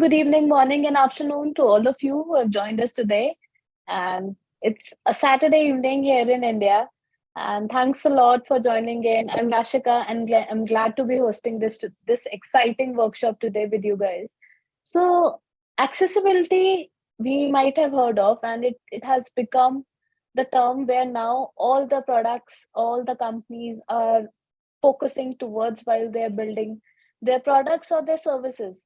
good evening, morning, and afternoon to all of you who have joined us today. And it's a Saturday evening here in India. And thanks a lot for joining in. I'm Rashika, and I'm glad to be hosting this exciting workshop today with you guys. So, accessibility we might have heard of, and it has become the term where now all the products, all the companies are focusing towards while they're building their products or their services.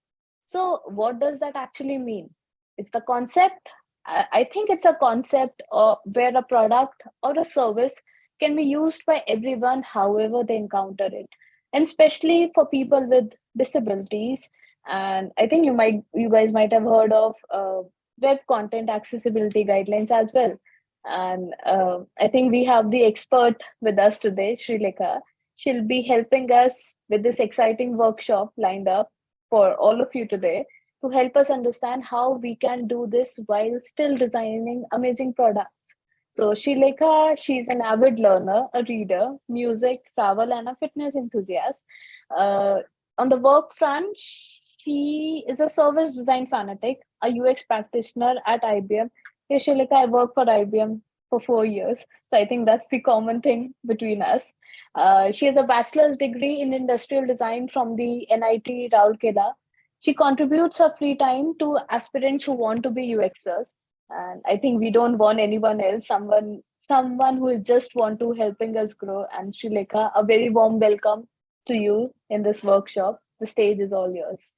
So, what does that actually mean? It's the concept. I think it's a concept where a product or a service can be used by everyone however they encounter it, and especially for people with disabilities. And I think you guys might have heard of web content accessibility guidelines as well. And I think we have the expert with us today, Shreelekha. She'll be helping us with this exciting workshop lined up for all of you today to help us understand how we can do this while still designing amazing products. So, Shreelekha, she's an avid learner, a reader, music, travel, and a fitness enthusiast. Uh, on the work front, she is a service design fanatic, a UX practitioner at IBM. Hey, Shreelekha, I work for IBM for 4 years. So I think that's the common thing between us. She has a bachelor's degree in industrial design from the NIT Rourkela. She contributes her free time to aspirants who want to be UXers. And I think we don't want anyone else, someone who is just want to helping us grow. And Shreelekha, a very warm welcome to you in this workshop. The stage is all yours.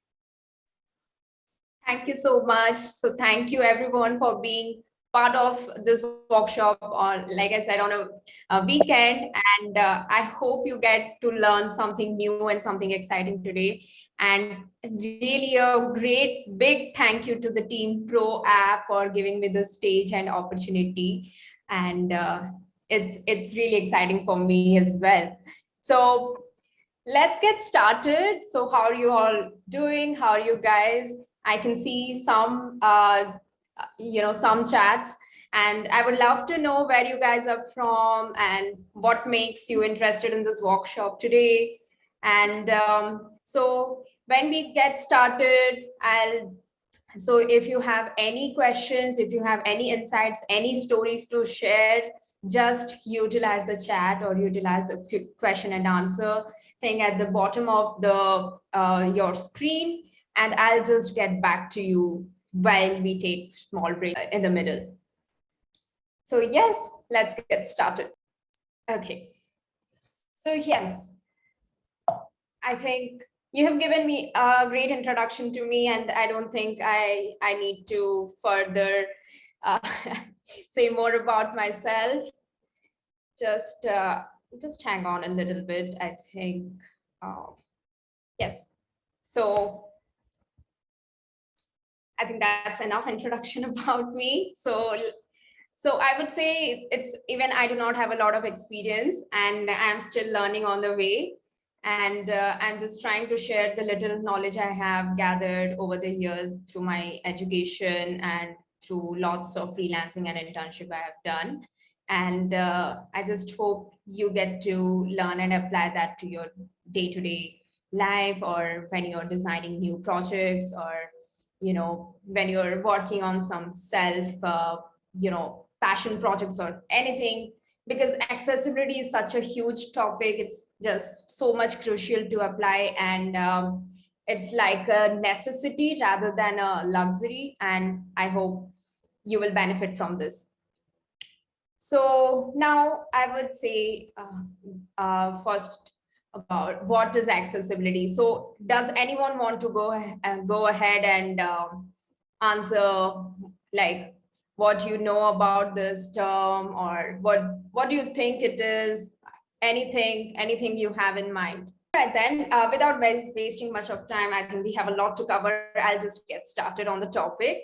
Thank you so much. So thank you everyone for being part of this workshop on, like I said, on a weekend. And I hope you get to learn something new and something exciting today. And really a great big thank you to the team ProApp for giving me the stage and opportunity. And it's really exciting for me as well. So let's get started. So how are you all doing? How are you guys? I can see some, some chats, and I would love to know where you guys are from and what makes you interested in this workshop today. And so when we get started, so if you have any questions, if you have any insights, any stories to share, just utilize the chat or utilize the question and answer thing at the bottom of the your screen, and I'll just get back to you while we take small break in the middle. So yes, let's get started. Okay. So yes, I think you have given me a great introduction to me, and I don't think I need to further say more about myself. Just hang on a little bit. I think yes. So I think that's enough introduction about me. So I would say it's even I do not have a lot of experience, and I'm still learning on the way. And I'm just trying to share the little knowledge I have gathered over the years through my education and through lots of freelancing and internship I have done. And I just hope you get to learn and apply that to your day-to-day life, or when you're designing new projects, or when you're working on some self passion projects or anything, because accessibility is such a huge topic. It's just so much crucial to apply, and it's like a necessity rather than a luxury, and I hope you will benefit from this. So now I would say first about what is accessibility. So does anyone want to go ahead and answer, like, what you know about this term, or what do you think it is? Anything you have in mind? All right, then, without wasting much of time, I think we have a lot to cover. I'll just get started on the topic.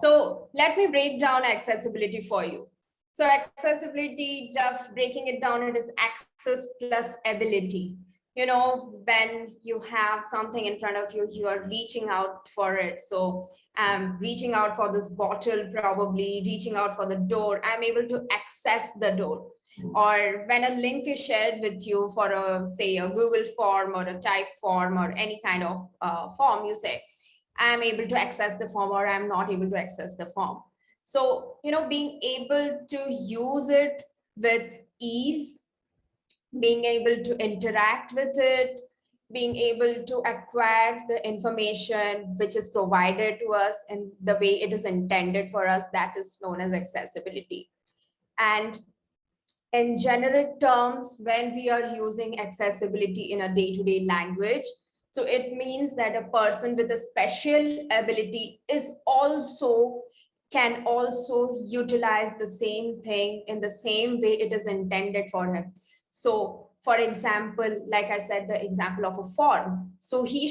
So let me break down accessibility for you. So accessibility, just breaking it down, it is access plus ability. When you have something in front of you, you are reaching out for it. So I'm reaching out for this bottle, probably reaching out for the door. I'm able to access the door. Or when a link is shared with you for say a Google form or a type form or any kind of form, you say, I'm able to access the form or I'm not able to access the form. So, being able to use it with ease, being able to interact with it, being able to acquire the information which is provided to us in the way it is intended for us, that is known as accessibility. And in generic terms, when we are using accessibility in a day-to-day language, so it means that a person with a special ability can also utilize the same thing in the same way it is intended for him. So for example, like I said, the example of a form, so he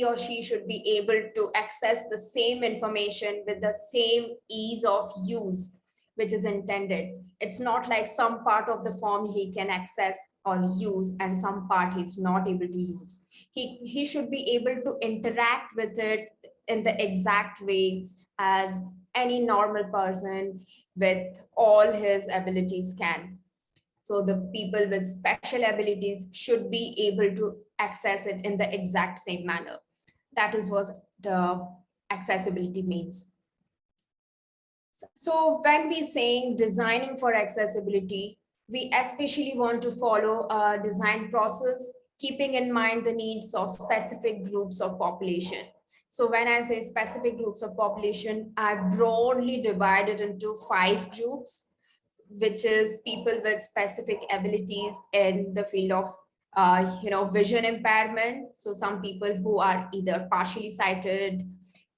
or she should be able to access the same information with the same ease of use which is intended. It's not like some part of the form he can access or use and some part he's not able to use. He should be able to interact with it in the exact way as any normal person with all his abilities can. So the people with special abilities should be able to access it in the exact same manner. That is what the accessibility means. So when we saying designing for accessibility, we especially want to follow a design process, keeping in mind the needs of specific groups of population. So when I say specific groups of population, I broadly divided into 5 groups, which is people with specific abilities in the field of vision impairment. So some people who are either partially sighted,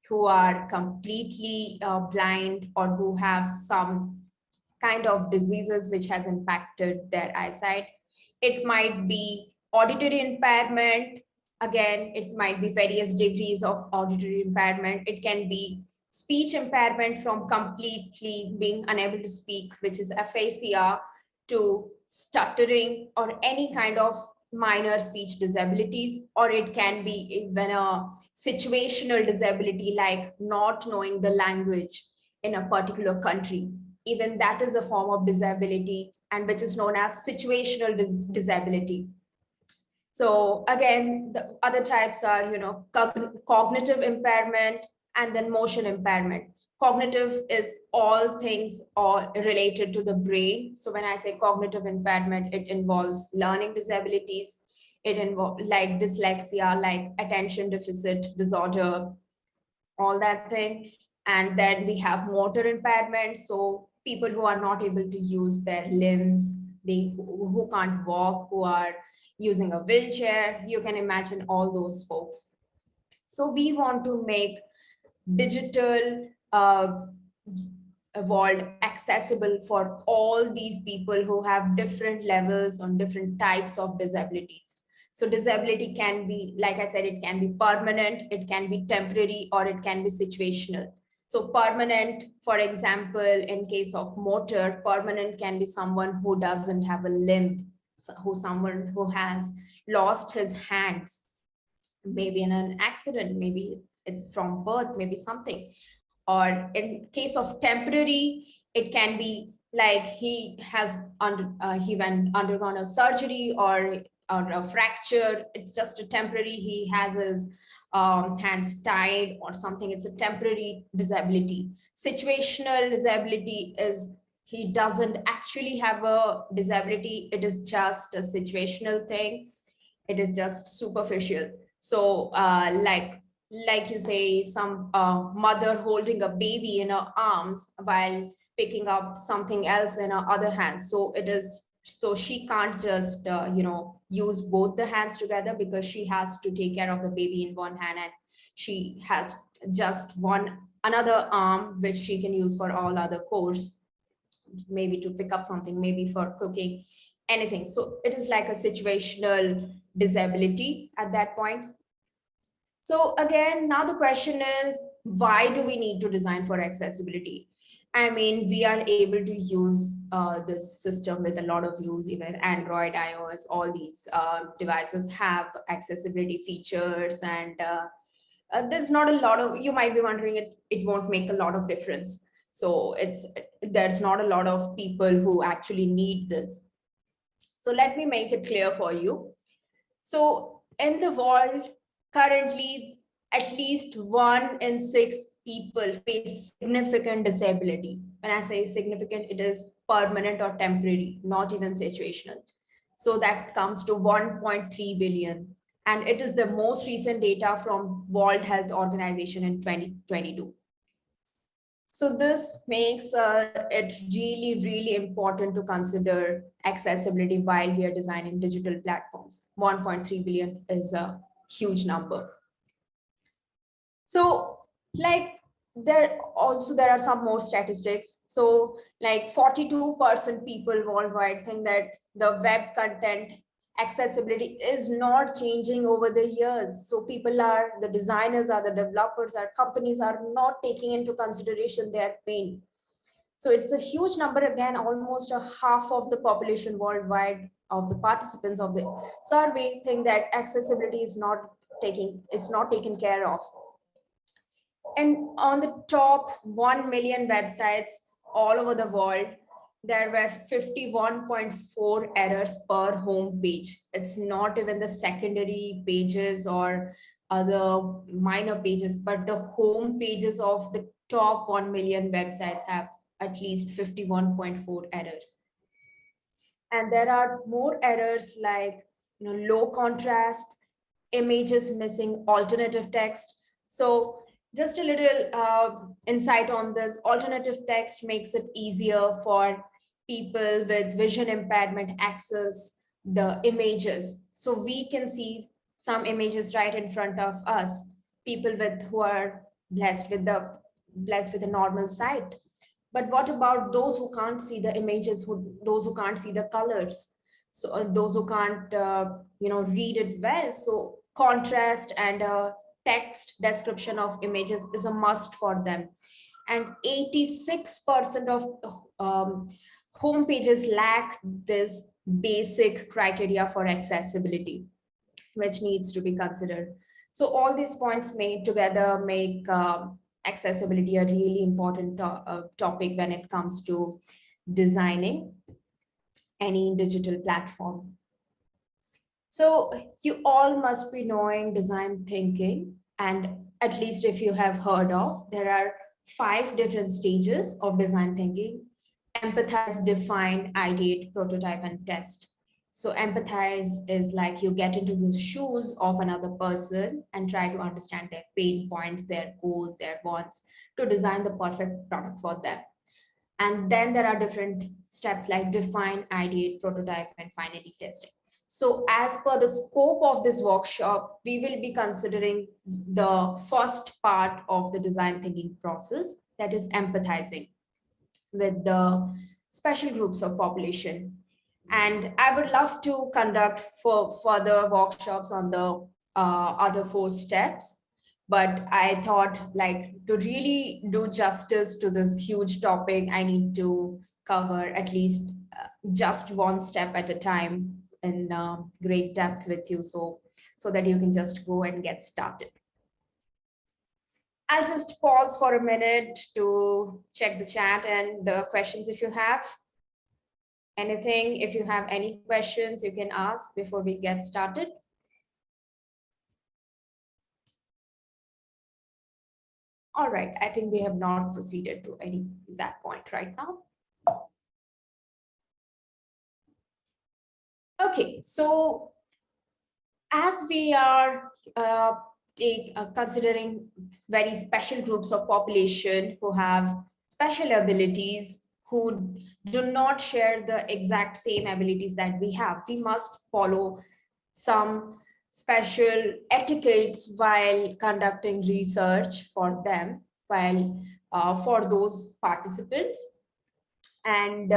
who are completely blind, or who have some kind of diseases which has impacted their eyesight. It might be auditory impairment. Again, it might be various degrees of auditory impairment. It can be speech impairment from completely being unable to speak, which is aphasia, to stuttering or any kind of minor speech disabilities, or it can be even a situational disability like not knowing the language in a particular country. Even that is a form of disability, and which is known as situational disability. So again, the other types are, cognitive impairment and then motion impairment. Cognitive is all things all related to the brain. So when I say cognitive impairment, it involves learning disabilities. It involves like dyslexia, like attention deficit disorder, all that thing. And then we have motor impairment. So people who are not able to use their limbs, who can't walk, who are using a wheelchair, you can imagine all those folks. So we want to make digital world accessible for all these people who have different levels on different types of disabilities. So disability can be, like I said, it can be permanent, it can be temporary, or it can be situational. So permanent, for example, in case of motor, permanent can be someone who doesn't have a limb, someone who has lost his hands, maybe in an accident, maybe it's from birth, maybe something. Or in case of temporary, it can be like he went undergone a surgery or a fracture. It's just a temporary. He has his hands tied or something. It's a temporary disability. Situational disability is he doesn't actually have a disability. It is just a situational thing. It is just superficial. So like you say, some mother holding a baby in her arms while picking up something else in her other hand. So she can't just use both the hands together, because she has to take care of the baby in one hand, and she has just another arm which she can use for all other chores, maybe to pick up something, maybe for cooking, anything. So it is like a situational disability at that point. So again, now the question is, why do we need to design for accessibility? I mean, we are able to use this system with a lot of use. Even Android, iOS, all these devices have accessibility features, and there's not a lot of, you might be wondering, it won't make a lot of difference. So there's not a lot of people who actually need this. So let me make it clear for you. So in the world currently, at least 1 in 6 people face significant disability. When I say significant, it is permanent or temporary, not even situational. So that comes to 1.3 billion. And it is the most recent data from World Health Organization in 2022. So this makes it really, really important to consider accessibility while we are designing digital platforms. 1.3 billion is a huge number. So like there are some more statistics. So like 42% people worldwide think that the web content accessibility is not changing over the years. So the designers are, the developers are, companies are not taking into consideration their pain. So it's a huge number, again, almost a half of the population worldwide of the participants of the survey think that accessibility is not taken care of. And on the top 1 million websites all over the world, there were 51.4 errors per home page. It's not even the secondary pages or other minor pages, but the home pages of the top 1 million websites have at least 51.4 errors. And there are more errors like low contrast, images missing alternative text. So just a little insight on this. Alternative text makes it easier for people with vision impairment access the images. So we can see some images right in front of us, people who are blessed with a normal sight. But what about those who can't see the images, those who can't see the colors? So those who can't read it well. So contrast and text description of images is a must for them. And 86% of home pages lack this basic criteria for accessibility, which needs to be considered. So all these points made together make accessibility a really important topic when it comes to designing any digital platform. So you all must be knowing design thinking, and at least if you have heard of, there are 5 different stages of design thinking: empathize, define, ideate, prototype, and test. So empathize is like you get into the shoes of another person and try to understand their pain points, their goals, their wants, to design the perfect product for them. And then there are different steps like define, ideate, prototype, and finally testing. So as per the scope of this workshop, we will be considering the first part of the design thinking process, that is empathizing with the special groups of population. And I would love to conduct for further workshops on the other 4 steps. But I thought, like, to really do justice to this huge topic, I need to cover at least just one step at a time in great depth with you, so that you can just go and get started. I'll just pause for a minute to check the chat and the questions if you have. Anything, if you have any questions, you can ask before we get started. All right, I think we have not proceeded to that point right now. Okay, so as we are considering very special groups of population who have special abilities, who do not share the exact same abilities that we have, we must follow some special etiquettes while conducting research for them, while for those participants. And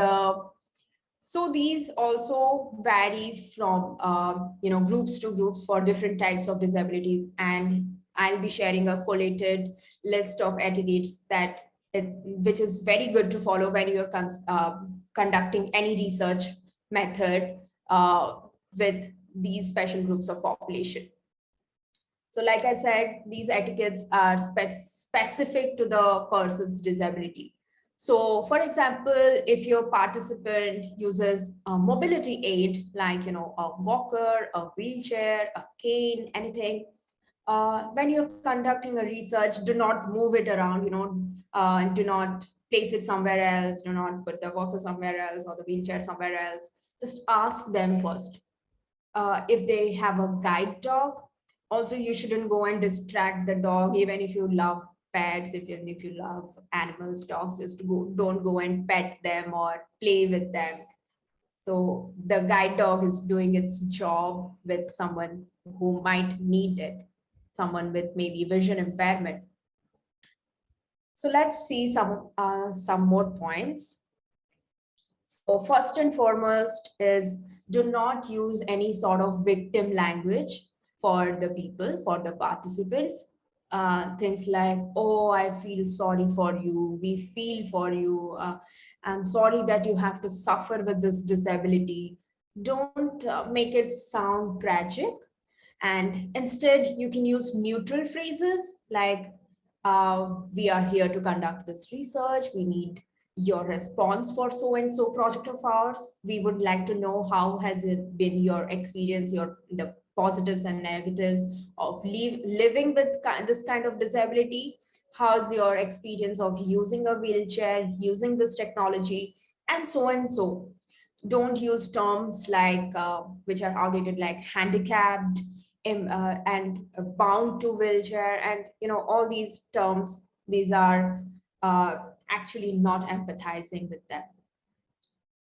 so these also vary from groups to groups for different types of disabilities, and I'll be sharing a collated list of etiquettes which is very good to follow when you're conducting any research method with these special groups of population. So like I said, these etiquettes are specific to the person's disability. So for example, if your participant uses a mobility aid, like a walker, a wheelchair, a cane, anything, When you're conducting a research, do not move it around, do not place it somewhere else, do not put the worker somewhere else or the wheelchair somewhere else. Just ask them first. If they have a guide dog, also you shouldn't go and distract the dog, even if you love pets, even if you love animals, dogs, just don't go and pet them or play with them. So the guide dog is doing its job with someone who might need it, someone with maybe vision impairment. So let's see some more points. So first and foremost is, do not use any sort of victim language for the people, for the participants. Things like, oh, I feel sorry for you, we feel for you, I'm sorry that you have to suffer with this disability. Don't make it sound tragic. And instead, you can use neutral phrases like, we are here to conduct this research. We need your response for so and so project of ours. We would like to know how has it been your experience, the positives and negatives of living with this kind of disability. How's your experience of using a wheelchair, using this technology, and so and so. Don't use terms like which are outdated, like handicapped and bound to wheelchair, and all these terms. These are actually not empathizing with them.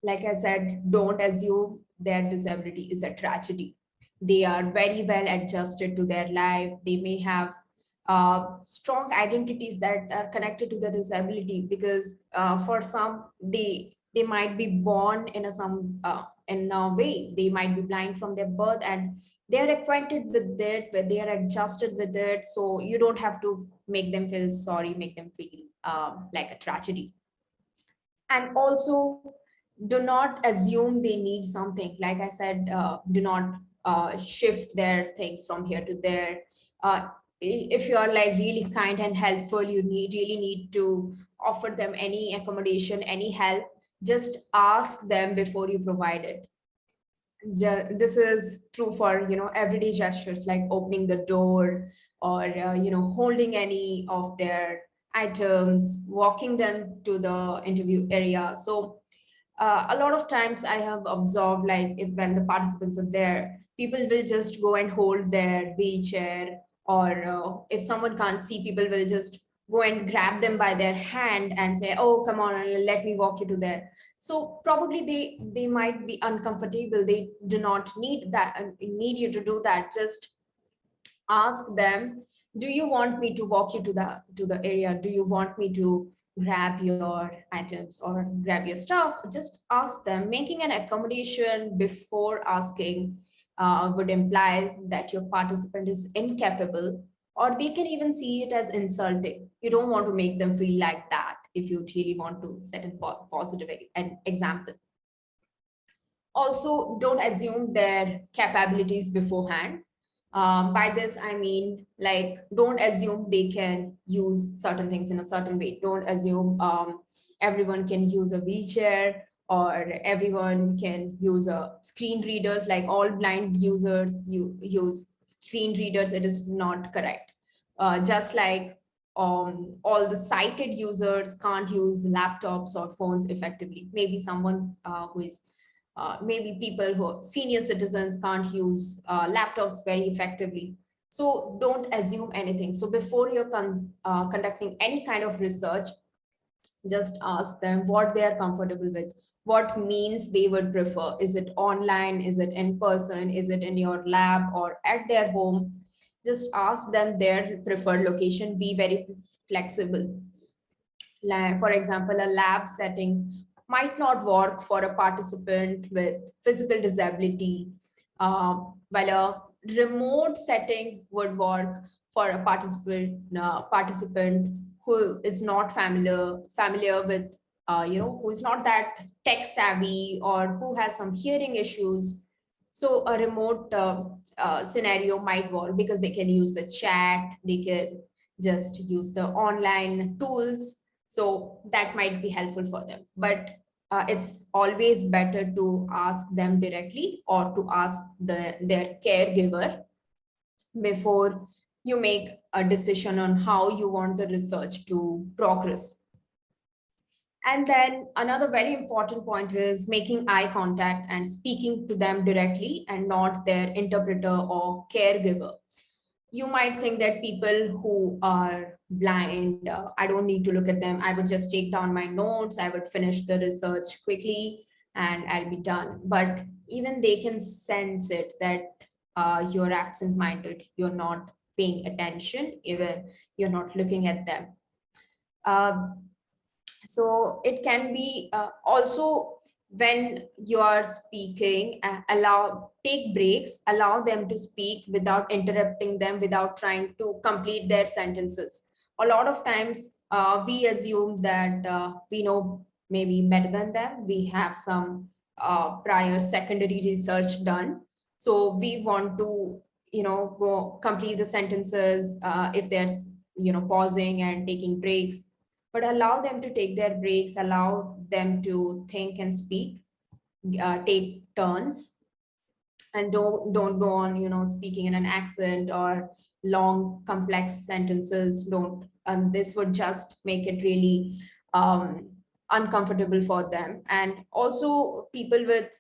Like I said, don't assume their disability is a tragedy. They are very well adjusted to their life. They may have strong identities that are connected to the disability, because for some, they might be born in a way. They might be blind from their birth, and they are acquainted with it, but they are adjusted with it. So you don't have to make them feel sorry, make them feel like a tragedy. And also, do not assume they need something. Like I said, do not shift their things from here to there. If you are like really kind and helpful, you really need to offer them any accommodation, any help. Just ask them before you provide it. This is true for everyday gestures like opening the door, or holding any of their items, walking them to the interview area. So a lot of times I have observed, like, if when the participants are there, people will just go and hold their wheelchair, or if someone can't see, people will just go and grab them by their hand and say, oh, come on, let me walk you to there. So probably they might be uncomfortable. They do not need you to do that. Just ask them, do you want me to walk you to the area? Do you want me to grab your items or grab your stuff? Just ask them. Making an accommodation before asking would imply that your participant is incapable, or they can even see it as insulting. You don't want to make them feel like that if you really want to set a positive an example. Also, don't assume their capabilities beforehand. By this, I mean, like, don't assume they can use certain things in a certain way. Don't assume everyone can use a wheelchair, or everyone can use a screen readers, like all blind users use screen readers. It is not correct. Just like all the sighted users can't use laptops or phones effectively. Maybe someone who is maybe people who are senior citizens can't use laptops very effectively. So don't assume anything. So before you're conducting any kind of research, just ask them what they are comfortable with, what means they would prefer. Is it online? Is it in person? Is it in your lab or at their home? Just ask them their preferred location. Be very flexible. For example, a lab setting might not work for a participant with physical disability, while a remote setting would work for a participant who is not familiar with, who is not that tech savvy, or who has some hearing issues. So a remote scenario might work because they can use the chat, they can just use the online tools. So that might be helpful for them. But it's always better to ask them directly, or to ask their caregiver before you make a decision on how you want the research to progress. And then another very important point is making eye contact and speaking to them directly and not their interpreter or caregiver. You might think that people who are blind, I don't need to look at them. I would just take down my notes, I would finish the research quickly, and I'll be done. But even they can sense it that you're absent minded, you're not paying attention, even you're not looking at them. Uh, so it can be also when you are speaking, take breaks, allow them to speak without interrupting them, without trying to complete their sentences. A lot of times we assume that we know maybe better than them, we have some prior secondary research done, so we want to go complete the sentences if they're pausing and taking breaks. But allow them to take their breaks, allow them to think and speak, take turns, and don't go on speaking in an accent or long complex sentences. Don't, and this would just make it really uncomfortable for them. And also people with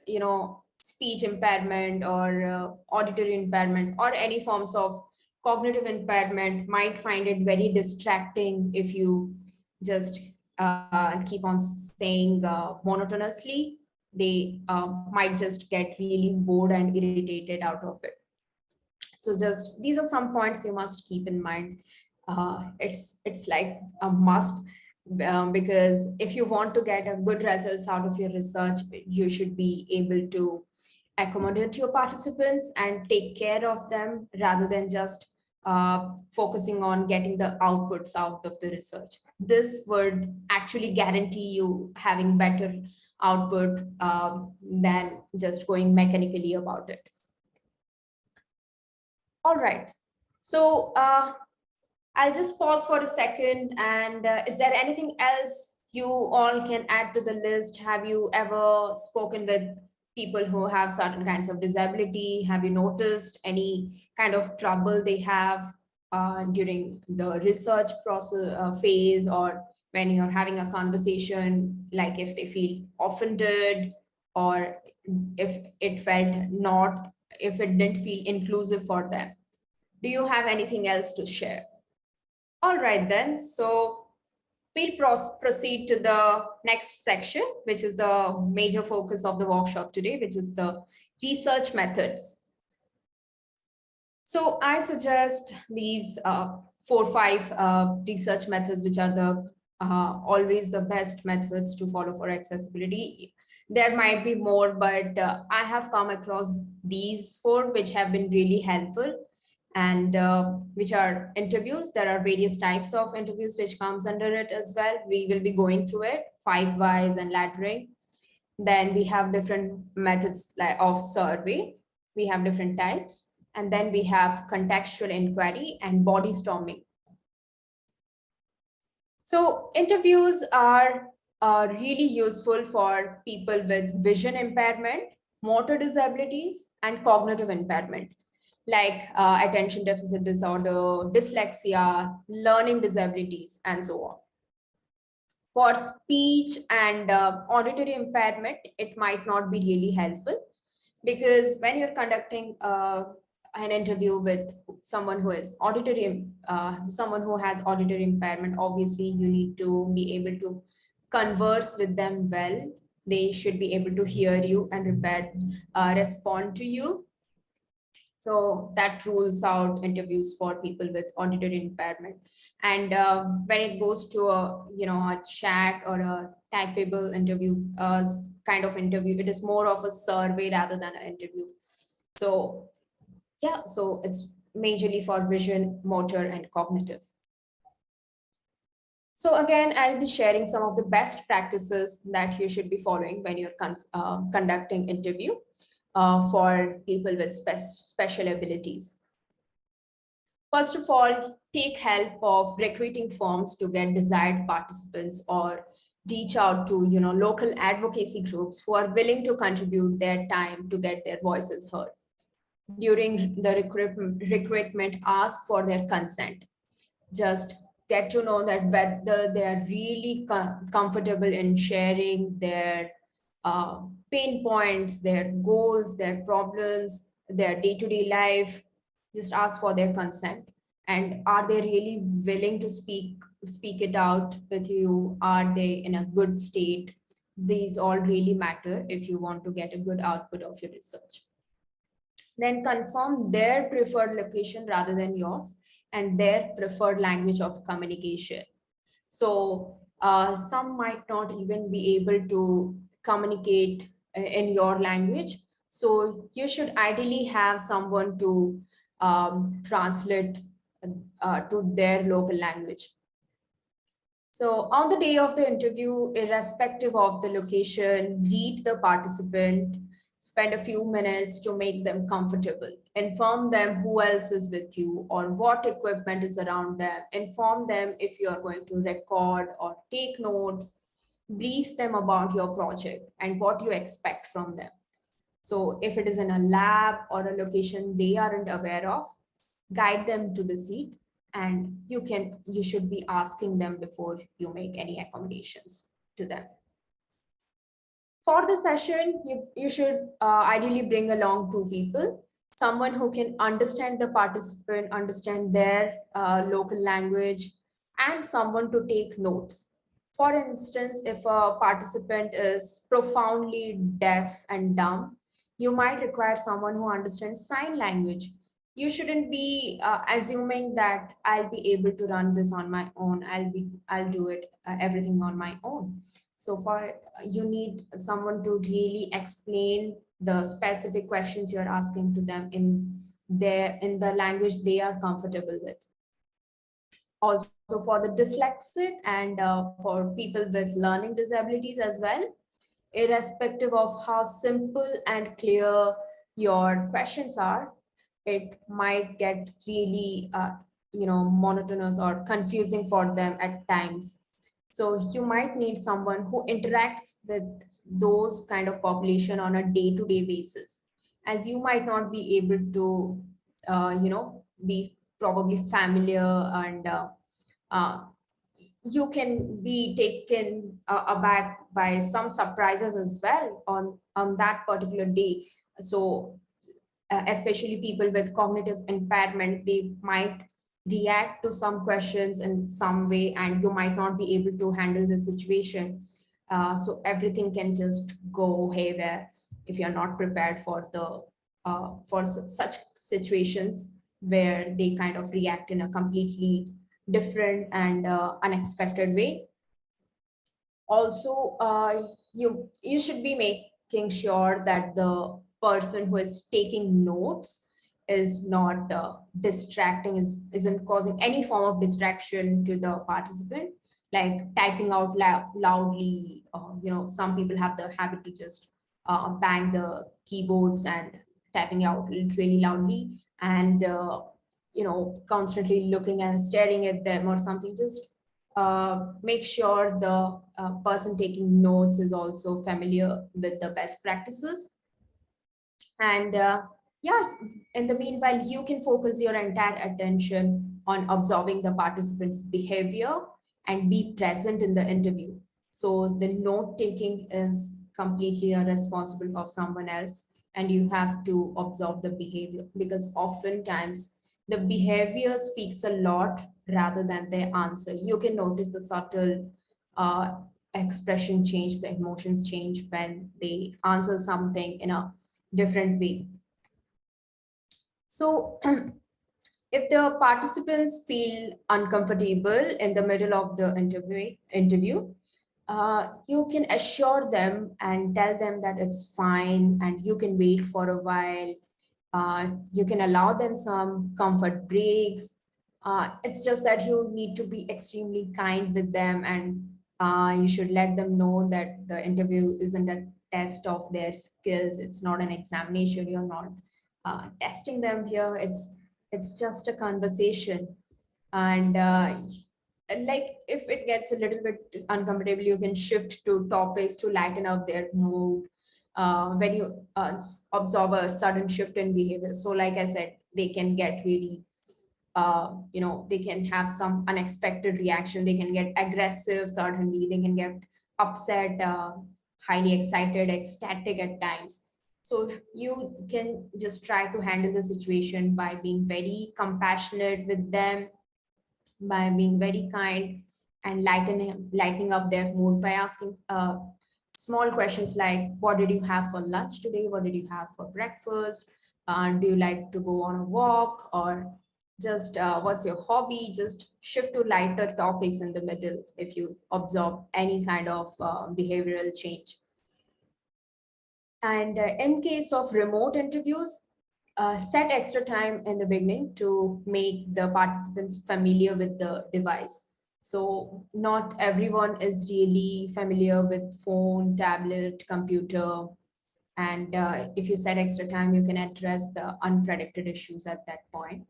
speech impairment or auditory impairment or any forms of cognitive impairment might find it very distracting if you just keep on saying monotonously. They might just get really bored and irritated out of it. So just these are some points you must keep in mind. It's like a must, because if you want to get a good results out of your research, you should be able to accommodate your participants and take care of them rather than just focusing on getting the outputs out of the research. This would actually guarantee you having better output than just going mechanically about it. All right. So I'll just pause for a second. And is there anything else you all can add to the list? Have you ever spoken with people who have certain kinds of disability? Have you noticed any kind of trouble they have during the research process phase, or when you're having a conversation, like if they feel offended, or if it felt not, if it didn't feel inclusive for them? Do you have anything else to share? All right, then. So we'll proceed to the next section, which is the major focus of the workshop today, which is the research methods. So I suggest these 4 or 5 research methods, which are the always the best methods to follow for accessibility. There might be more, but I have come across these 4, which have been really helpful, and which are interviews. There are various types of interviews which comes under it as well. We will be going through it, 5 whys and laddering. Then we have different methods of survey. We have different types. And then we have contextual inquiry and body storming. So interviews are really useful for people with vision impairment, motor disabilities, and cognitive impairment, like attention deficit disorder, dyslexia, learning disabilities, and so on. For speech and auditory impairment, it might not be really helpful, because when you're conducting an interview with someone who is someone who has auditory impairment, obviously you need to be able to converse with them well. They should be able to hear you and respond to you. So that rules out interviews for people with auditory impairment. And when it goes to a chat or a typeable interview kind of interview, it is more of a survey rather than an interview. So yeah, so it's majorly for vision, motor, and cognitive. So again, I'll be sharing some of the best practices that you should be following when you're conducting interview for people with special abilities. First of all, take help of recruiting firms to get desired participants, or reach out to local advocacy groups who are willing to contribute their time to get their voices heard. during the recruitment, ask for their consent. Just get to know that whether they are really comfortable in sharing their uh, pain points, their goals, their problems, their day-to-day life. Just ask for their consent. And are they really willing to speak it out with you? Are they in a good state? These all really matter if you want to get a good output of your research. Then confirm their preferred location rather than yours, and their preferred language of communication. So some might not even be able to communicate in your language. So you should ideally have someone to translate to their local language. So on the day of the interview, irrespective of the location, greet the participant, spend a few minutes to make them comfortable. Inform them who else is with you or what equipment is around them. Inform them if you are going to record or take notes. Brief them about your project and what you expect from them. So if it is in a lab or a location they aren't aware of, guide them to the seat, and you should be asking them before you make any accommodations to them. For the session, you should ideally bring along two people, someone who can understand the participant, understand their local language, and someone to take notes. For instance, if a participant is profoundly deaf and dumb, you might require someone who understands sign language. You shouldn't be assuming that I'll be able to run this on my own. I'll do it everything on my own. So for you need someone to really explain the specific questions you're asking to them in the language they are comfortable with. Also for the dyslexic and for people with learning disabilities as well, irrespective of how simple and clear your questions are, it might get really monotonous or confusing for them at times. So you might need someone who interacts with those kind of population on a day-to-day basis, as you might not be able to be probably familiar, and uh, you can be taken aback by some surprises as well on that particular day. So especially people with cognitive impairment, they might react to some questions in some way, and you might not be able to handle the situation. So everything can just go haywire if you're not prepared for the such situations where they kind of react in a completely different and unexpected way. Also, you should be making sure that the person who is taking notes is not distracting, isn't causing any form of distraction to the participant, like typing out loudly. Some people have the habit to just bang the keyboards and typing out really loudly, and constantly looking and staring at them or something. Just make sure the person taking notes is also familiar with the best practices. And yeah, in the meanwhile, you can focus your entire attention on observing the participants' behavior and be present in the interview. So the note taking is completely a responsibility of someone else, and you have to observe the behavior, because oftentimes the behavior speaks a lot rather than their answer. You can notice the subtle uh, expression change, the emotions change when they answer something in a different way. So if the participants feel uncomfortable in the middle of the interview, you can assure them and tell them that it's fine and you can wait for a while. You can allow them some comfort breaks. It's just that you need to be extremely kind with them, and you should let them know that the interview isn't a test of their skills. It's not an examination. You're not testing them here. It's just a conversation. And like if it gets a little bit uncomfortable, you can shift to topics to lighten up their mood. when you observe a sudden shift in behavior. So like I said, they can get really they can have some unexpected reaction, they can get aggressive, certainly they can get upset, highly excited, ecstatic at times. So you can just try to handle the situation by being very compassionate with them, by being very kind, and lightening up their mood by asking small questions like, what did you have for lunch today, what did you have for breakfast, do you like to go on a walk, or just what's your hobby. Just shift to lighter topics in the middle if you observe any kind of behavioral change. And in case of remote interviews, set extra time in the beginning to make the participants familiar with the device. So not everyone is really familiar with phone, tablet, computer. And if you set extra time, you can address the unpredicted issues at that point.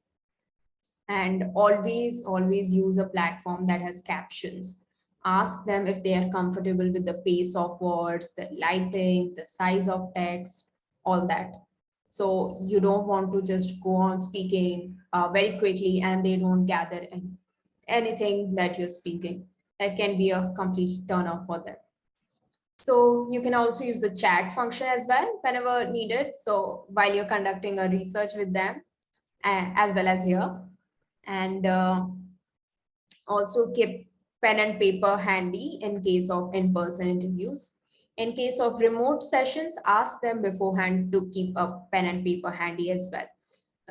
And always use a platform that has captions. Ask them if they are comfortable with the pace of words, the lighting, the size of text, all that. So you don't want to just go on speaking very quickly and they don't gather anything that you're speaking. That can be a complete turn off for them. So you can also use the chat function as well whenever needed, so while you're conducting a research with them, as well as here. And also keep pen and paper handy in case of in-person interviews. In case of remote sessions, ask them beforehand to keep a pen and paper handy as well.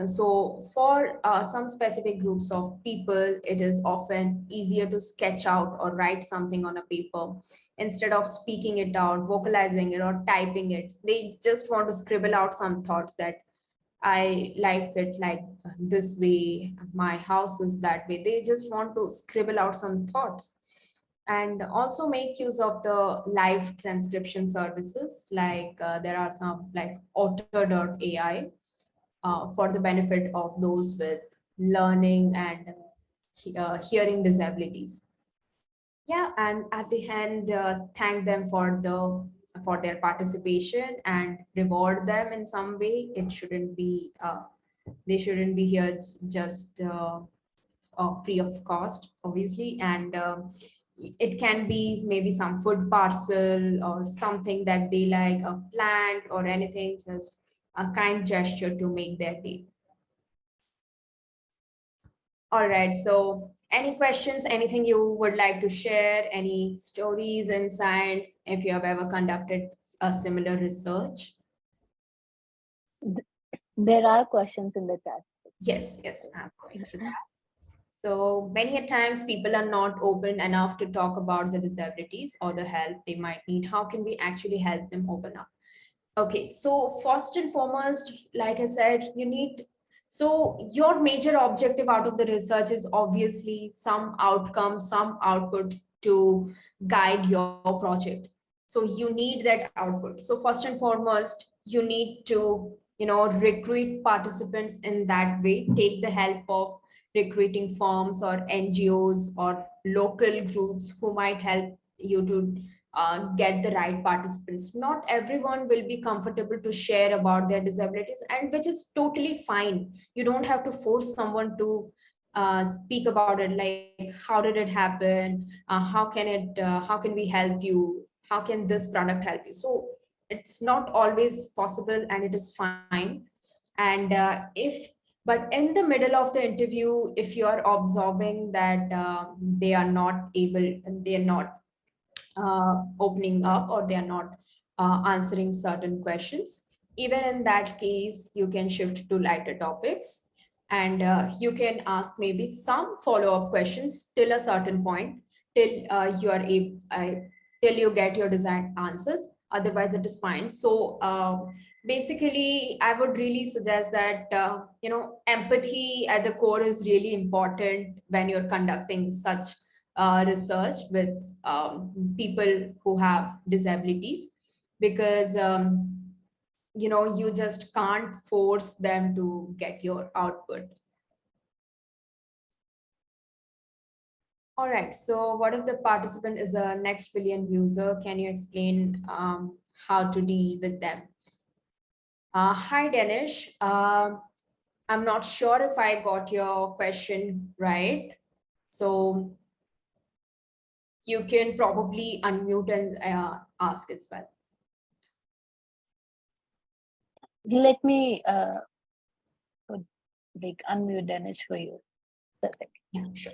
So for some specific groups of people, it is often easier to sketch out or write something on a paper instead of speaking it out, vocalizing it, or typing it. They just want to scribble out some thoughts that I like it like this way, my house is that way. They just want to scribble out some thoughts. And also make use of the live transcription services, like there are some like otter.ai for the benefit of those with learning and hearing disabilities. Yeah, and at the end, thank them for their participation and reward them in some way. It shouldn't be they shouldn't be here just free of cost, obviously. And it can be maybe some food parcel or something that they like, a plant or anything, just a kind gesture to make their day. All right, so any questions, anything you would like to share, any stories, insights, if you have ever conducted a similar research? There are questions in the chat. Yes, I'm going through that. So many a times people are not open enough to talk about the disabilities or the help they might need. How can we actually help them open up? Okay, so first and foremost, like I said, you need, so your major objective out of the research is obviously some outcome, some output to guide your project. So you need that output. So first and foremost, you need to, recruit participants in that way, take the help of recruiting firms or NGOs or local groups who might help you to get the right participants. Not everyone will be comfortable to share about their disabilities, and which is totally fine. You don't have to force someone to speak about it, like how did it happen, how can we help you, how can this product help you. So it's not always possible, and it is fine. And if but in the middle of the interview, if you are observing that they are not able, they are not opening up, or they are not answering certain questions, even in that case, you can shift to lighter topics, and you can ask maybe some follow-up questions till a certain point, till you are able, till you get your desired answers. Otherwise, it is fine. So basically, I would really suggest that empathy at the core is really important when you're conducting such research with people who have disabilities, because you just can't force them to get your output. All right, so what if the participant is a next billion user? Can you explain how to deal with them. Hi, Danish. I'm not sure if I got your question right. So you can probably unmute and ask as well. Let me like unmute Danish for you. Perfect. Yeah, sure.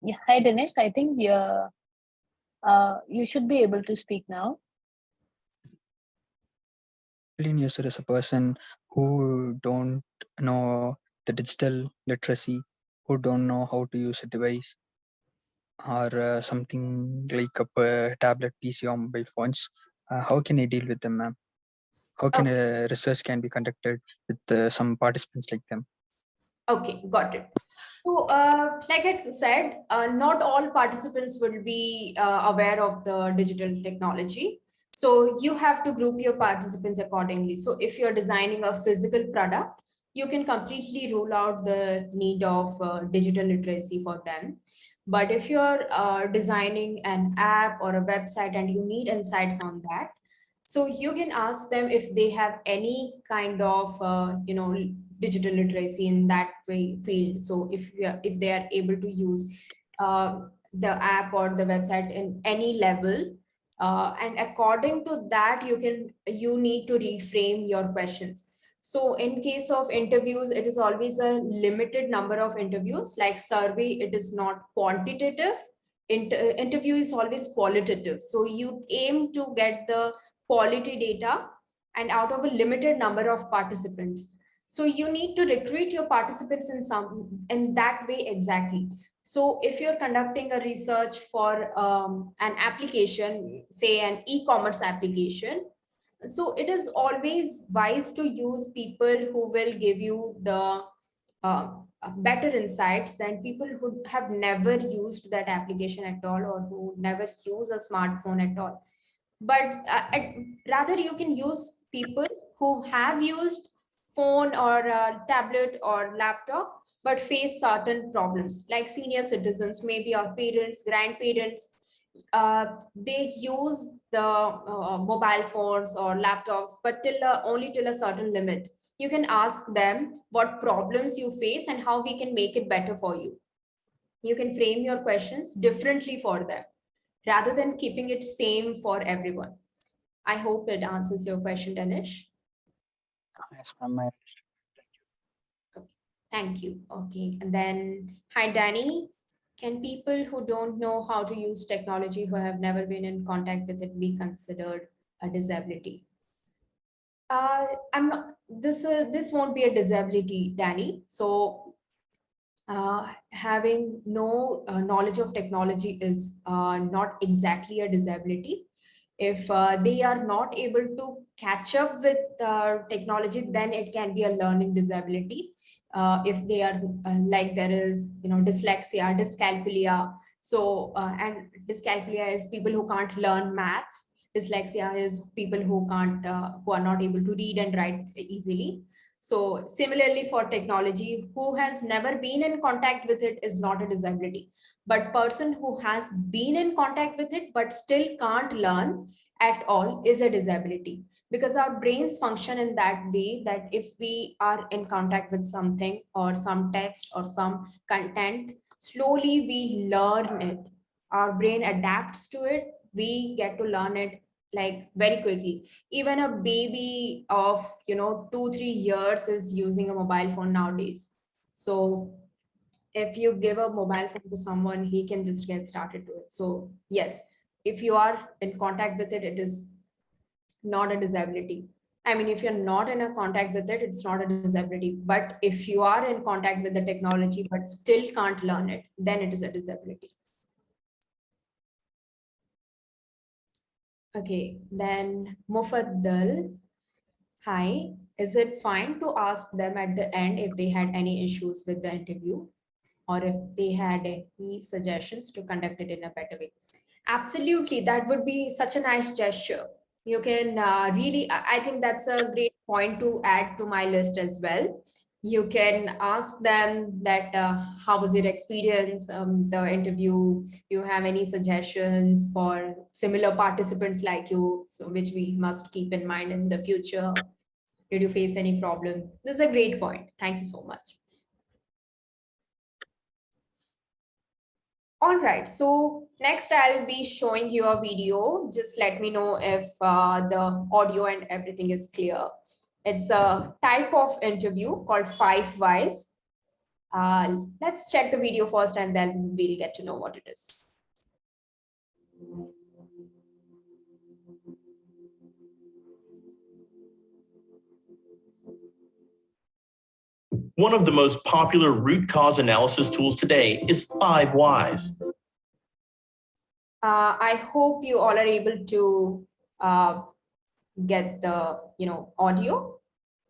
Yeah, hi Dinesh. I think you should be able to speak now. Clean user is a person who don't know the digital literacy, who don't know how to use a device or something like a tablet, PC, or mobile phones. How can I deal with them, ma'am? How can a research can be conducted with some participants like them? Okay, got it. So, like I said, not all participants will be aware of the digital technology. So you have to group your participants accordingly. So if you're designing a physical product, you can completely rule out the need of digital literacy for them. But if you're designing an app or a website and you need insights on that, so you can ask them if they have any kind of, digital literacy in that way field. So if they are able to use the app or the website in any level, and according to that, you need to reframe your questions. So in case of interviews, it is always a limited number of interviews. Like survey, it is not quantitative. Interview is always qualitative. So you aim to get the quality data and out of a limited number of participants. So you need to recruit your participants in that way exactly. So if you're conducting a research for an application, say an e-commerce application, so it is always wise to use people who will give you the better insights than people who have never used that application at all, or who never use a smartphone at all. But rather you can use people who have used phone or tablet or laptop but face certain problems, like senior citizens, maybe our parents, grandparents. They use the mobile phones or laptops, but only till a certain limit. You can ask them what problems you face and how we can make it better for you. You can frame your questions differently for them rather than keeping it same for everyone. I hope it answers your question, Danish. Yes, ma'am. Okay. Thank you. Okay. And then, hi, Danny. Can people who don't know how to use technology, who have never been in contact with it, be considered a disability? I'm not. This won't be a disability, Danny. So having no knowledge of technology is not exactly a disability. If they are not able to catch up with technology, then it can be a learning disability. If they are like there is, dyslexia, dyscalculia. So and dyscalculia is people who can't learn maths. Dyslexia is people who can't, who are not able to read and write easily. So similarly for technology, who has never been in contact with it is not a disability. But person who has been in contact with it but still can't learn at all is a disability, because our brains function in that way that if we are in contact with something or some text or some content, slowly we learn it. Our brain adapts to it. We get to learn it like very quickly. Even a baby of 2-3 years is using a mobile phone nowadays. So if you give a mobile phone to someone, he can just get started to it. So yes, if you are in contact with it, it is not a disability. I mean, if you're not in a contact with it, it's not a disability. But if you are in contact with the technology but still can't learn it, then it is a disability. Okay, then Mufaddal. Hi, is it fine to ask them at the end if they had any issues with the interview, or if they had any suggestions to conduct it in a better way? Absolutely, that would be such a nice gesture. You can really, I think that's a great point to add to my list as well. You can ask them that how was your experience, the interview? Do you have any suggestions for similar participants like you, so which we must keep in mind in the future? Did you face any problem? This is a great point. Thank you so much. All right, so next I'll be showing you a video. Just let me know if the audio and everything is clear. It's a type of interview called 5 Whys. Let's check the video first and then we'll get to know what it is. One of the most popular root cause analysis tools today is 5 Whys. I hope you all are able to get the audio.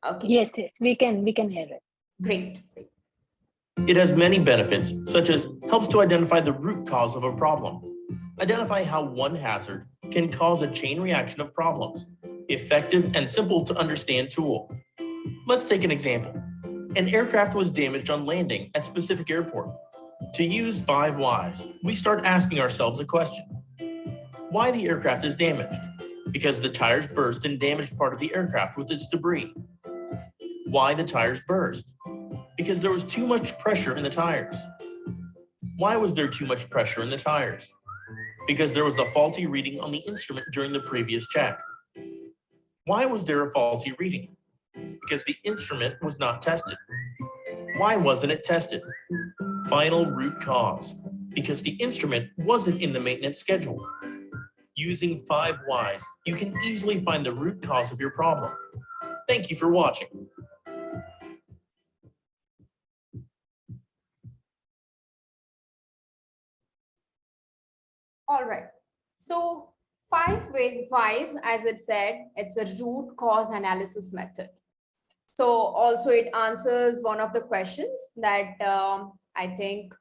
Okay. Yes, we can hear it. Great. It has many benefits, such as helps to identify the root cause of a problem, identify how one hazard can cause a chain reaction of problems, effective and simple to understand tool. Let's take an example. An aircraft was damaged on landing at specific airport. To use 5 Whys, we start asking ourselves a question. Why the aircraft is damaged? Because the tires burst and damaged part of the aircraft with its debris. Why the tires burst? Because there was too much pressure in the tires. Why was there too much pressure in the tires? Because there was a faulty reading on the instrument during the previous check. Why was there a faulty reading? Because the instrument was not tested. Why wasn't it tested? Final root cause. Because the instrument wasn't in the maintenance schedule. Using 5 Whys, you can easily find the root cause of your problem. Thank you for watching. All right. So 5 Whys, as it said, it's a root cause analysis method. So also it answers one of the questions that I think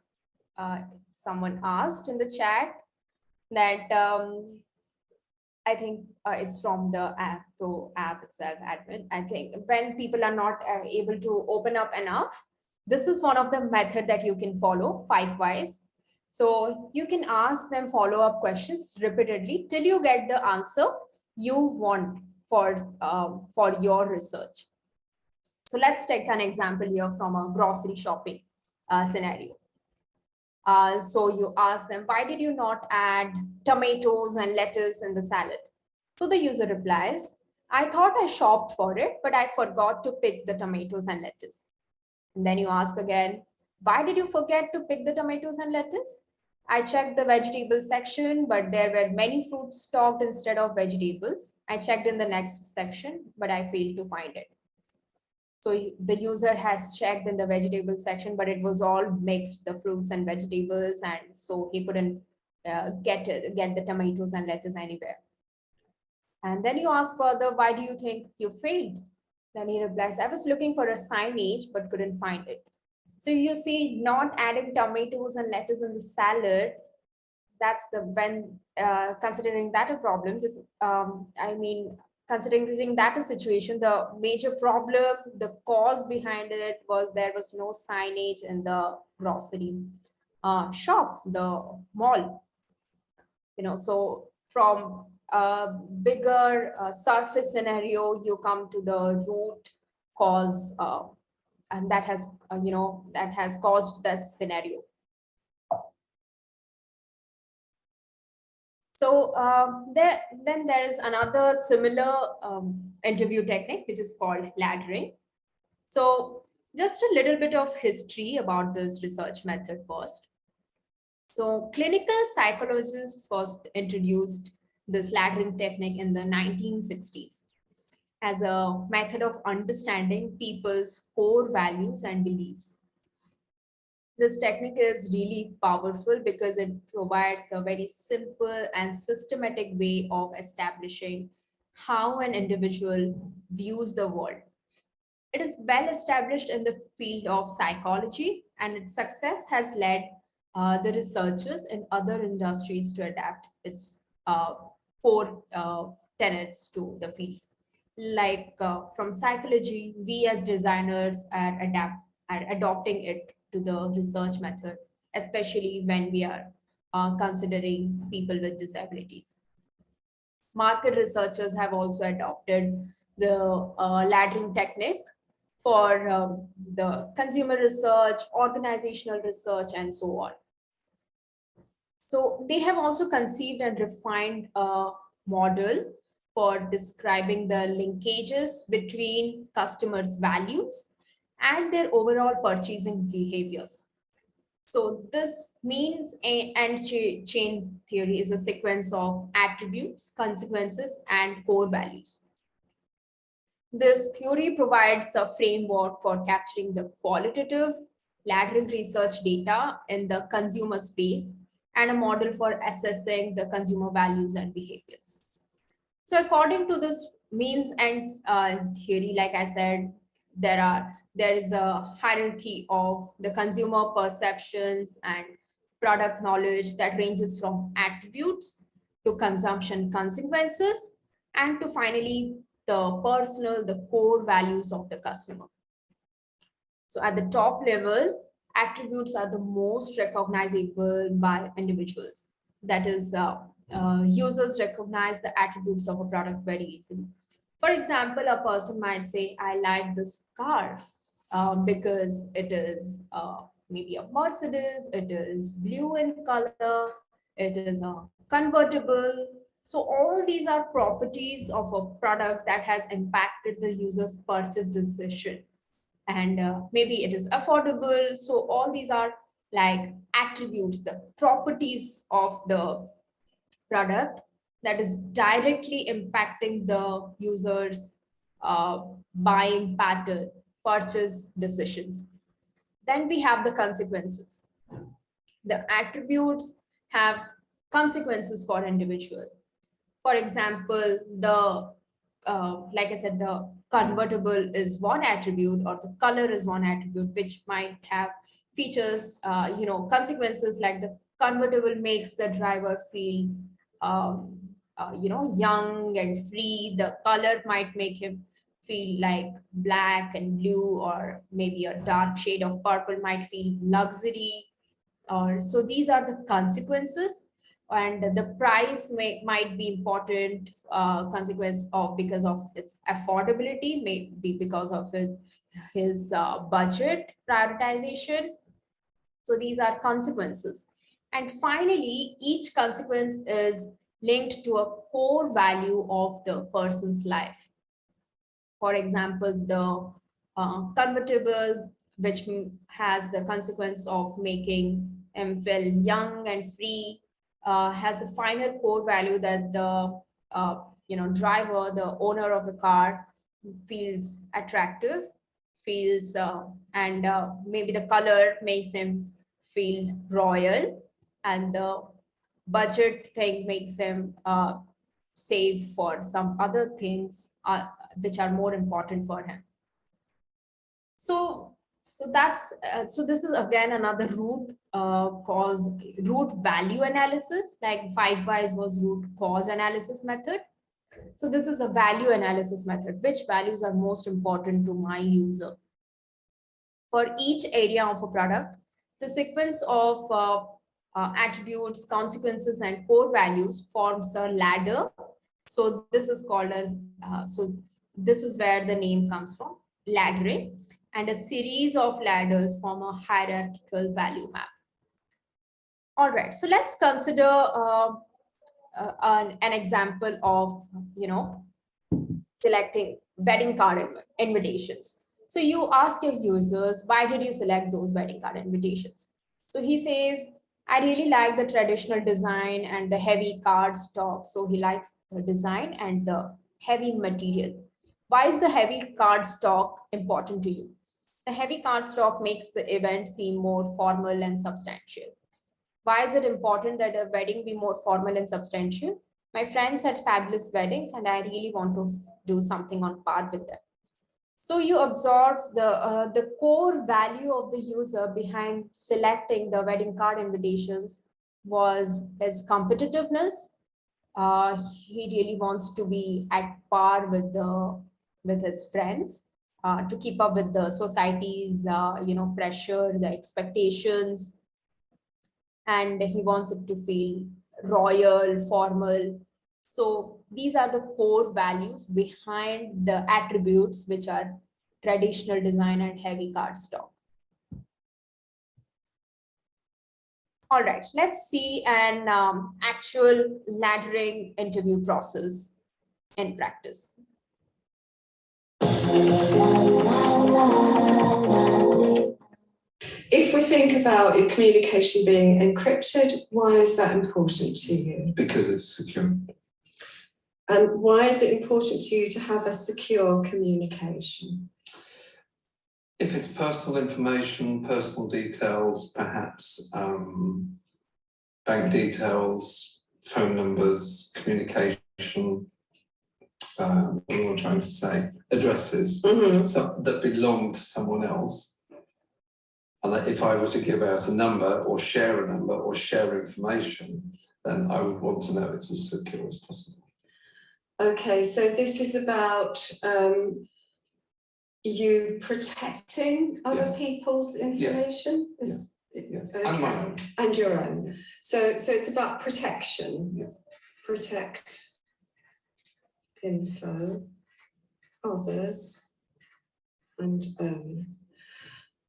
someone asked in the chat, that I think it's from the ProApp itself, admin. I think when people are not able to open up enough, this is one of the method that you can follow, 5 Whys. So you can ask them follow-up questions repeatedly till you get the answer you want for your research. So let's take an example here from a grocery shopping scenario. So you ask them, why did you not add tomatoes and lettuce in the salad? So the user replies, I thought I shopped for it, but I forgot to pick the tomatoes and lettuce. And then you ask again, why did you forget to pick the tomatoes and lettuce? I checked the vegetable section, but there were many fruits stocked instead of vegetables. I checked in the next section, but I failed to find it. So the user has checked in the vegetable section, but it was all mixed, the fruits and vegetables, and so he couldn't get the tomatoes and lettuce anywhere. And then you ask further, why do you think you failed? Then he replies, I was looking for a signage, but couldn't find it. So you see, not adding tomatoes and lettuce in the salad, that's when considering that a problem, considering that a situation, the major problem, the cause behind it was there was no signage in the grocery shop, the mall. So from a bigger surface scenario, you come to the root cause, and that has caused that scenario. So then there is another similar interview technique, which is called laddering. So just a little bit of history about this research method first. So clinical psychologists first introduced this laddering technique in the 1960s as a method of understanding people's core values and beliefs. This technique is really powerful because it provides a very simple and systematic way of establishing how an individual views the world. It is well established in the field of psychology, and its success has led the researchers in other industries to adapt its core tenets to the fields. like from psychology, we as designers are adopting it to the research method, especially when we are considering people with disabilities. Market researchers have also adopted the laddering technique for the consumer research, organizational research, and so on. So they have also conceived and refined a model for describing the linkages between customers' values and their overall purchasing behavior. So this means and chain theory is a sequence of attributes, consequences, and core values. This theory provides a framework for capturing the qualitative lateral research data in the consumer space and a model for assessing the consumer values and behaviors. So according to this means and theory, like I said, there is a hierarchy of the consumer perceptions and product knowledge that ranges from attributes to consumption consequences and to finally the core values of the customer. So at the top level, attributes are the most recognizable by individuals. That is, users recognize the attributes of a product very easily. For example, a person might say, I like this car because it is maybe a Mercedes, it is blue in color, it is a convertible. So all these are properties of a product that has impacted the user's purchase decision. And maybe it is affordable. So all these are like attributes, the properties of the product that is directly impacting the user's buying pattern, purchase decisions. Then we have the consequences. The attributes have consequences for individual. For example, like I said, the convertible is one attribute, or the color is one attribute, which might have features, consequences like the convertible makes the driver feel, young and free. The color might make him feel like black and blue, or maybe a dark shade of purple might feel luxury. Or so these are the consequences. And the price might be important consequence of because of its affordability, maybe because of his budget prioritization. So these are consequences. And finally, each consequence is linked to a core value of the person's life. For example, the convertible, which has the consequence of making him feel young and free, has the final core value that the driver, the owner of the car, feels attractive, feels and maybe the color makes him feel royal, and the budget thing makes him save for some other things which are more important for him. So that's so this is again another root value analysis, like 5 whys was root cause analysis method. So this is a value analysis method. Which values are most important to my user? For each area of a product, the sequence of attributes, consequences, and core values forms a ladder. So this is called this is where the name comes from, laddering. And a series of ladders form a hierarchical value map. All right, so let's consider an example of, selecting wedding card invitations. So you ask your users, why did you select those wedding card invitations? So he says, I really like the traditional design and the heavy card stock. So he likes the design and the heavy material. Why is the heavy card stock important to you? The heavy card stock makes the event seem more formal and substantial. Why is it important that a wedding be more formal and substantial? My friends had fabulous weddings and I really want to do something on par with them. So you observe the core value of the user behind selecting the wedding card invitations was his competitiveness, He really wants to be at par with his friends, to keep up with the society's pressure, the expectations, and he wants it to feel royal, formal. So these are the core values behind the attributes which are traditional design and heavy cardstock. All right, let's see an actual laddering interview process in practice. If we think about your communication being encrypted, why is that important to you? Because it's secure. And why is it important to you to have a secure communication? If it's personal information, personal details, perhaps bank details, phone numbers, communication, what am I trying to say? Addresses that belong to someone else. And that if I were to give out a number or share information, then I would want to know it's as secure as possible. Okay, so this is about you protecting other people's information? Yes. Yes. Okay. And my own. And your own. So it's about protection. Yes. Protect info, others, and own.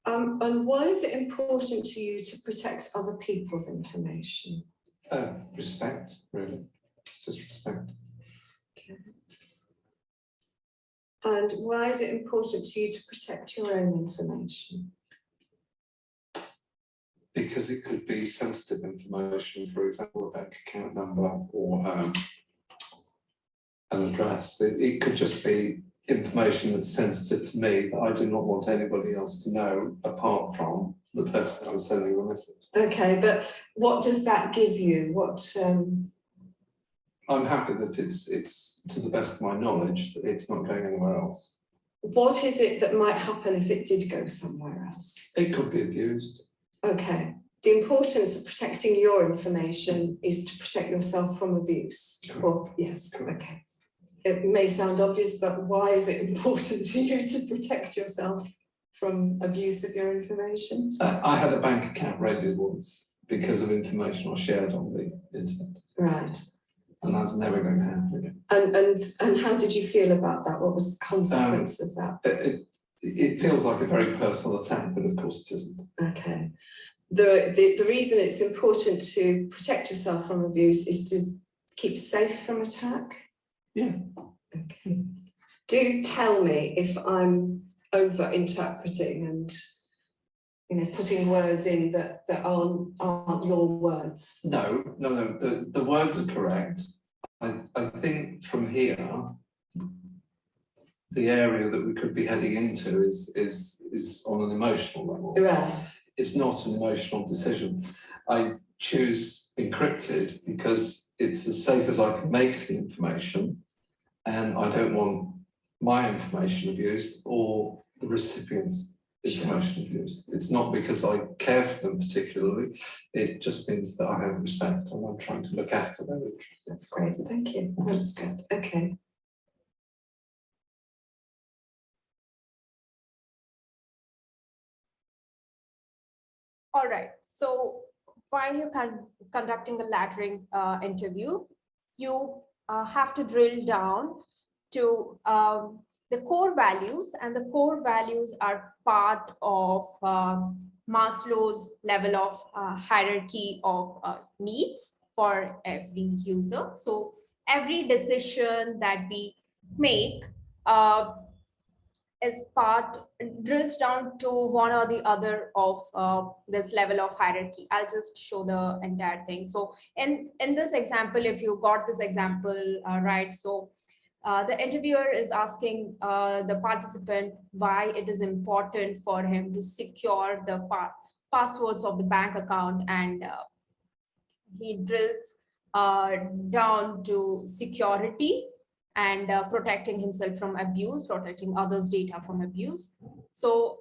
And why is it important to you to protect other people's information? Respect, really. Just respect. Okay. And why is it important to you to protect your own information? Because it could be sensitive information, for example, a bank account number or an address. It could just be information that's sensitive to me that I do not want anybody else to know apart from the person I'm sending the message. Okay, but what does that give you? What? I'm happy that it's to the best of my knowledge that it's not going anywhere else. What is it that might happen if it did go somewhere else? It could be abused. Okay. The importance of protecting your information is to protect yourself from abuse. Or, yes, okay. It may sound obvious, but why is it important to you to protect yourself from abuse of your information? I had a bank account raided once because of information I shared on the internet. Right. And that's never going to happen again. And how did you feel about that? What was the consequence of that? It feels like a very personal attack, but of course it isn't. Okay. The reason it's important to protect yourself from abuse is to keep safe from attack? Yeah. Okay. Do tell me if I'm over-interpreting and putting words in that aren't your words. No. The words are correct. I think from here, the area that we could be heading into is on an emotional level. Right. It's not an emotional decision. I choose encrypted because it's as safe as I can make the information, and I don't want my information abused or the recipient's information abused. It's not because I care for them particularly. It just means that I have respect and I'm trying to look after them. That's great. Thank you. That's good. Okay. All right, so while you're conducting a laddering interview, you have to drill down to the core values, and the core values are part of Maslow's level of hierarchy of needs for every user. So every decision that we make drills down to one or the other of this level of hierarchy. I'll just show the entire thing. So in this example, if you got this example right, so the interviewer is asking the participant why it is important for him to secure the passwords of the bank account, and he drills down to security and protecting himself from abuse, protecting others' data from abuse. So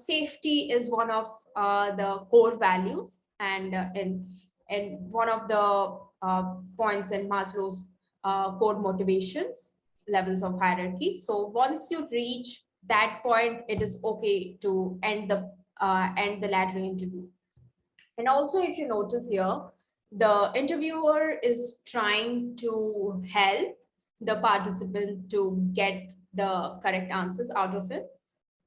safety is one of the core values, and in one of the points in Maslow's core motivations, levels of hierarchy. So once you reach that point, it is okay to end the laddering interview. And also, if you notice here, the interviewer is trying to help the participant to get the correct answers out of it.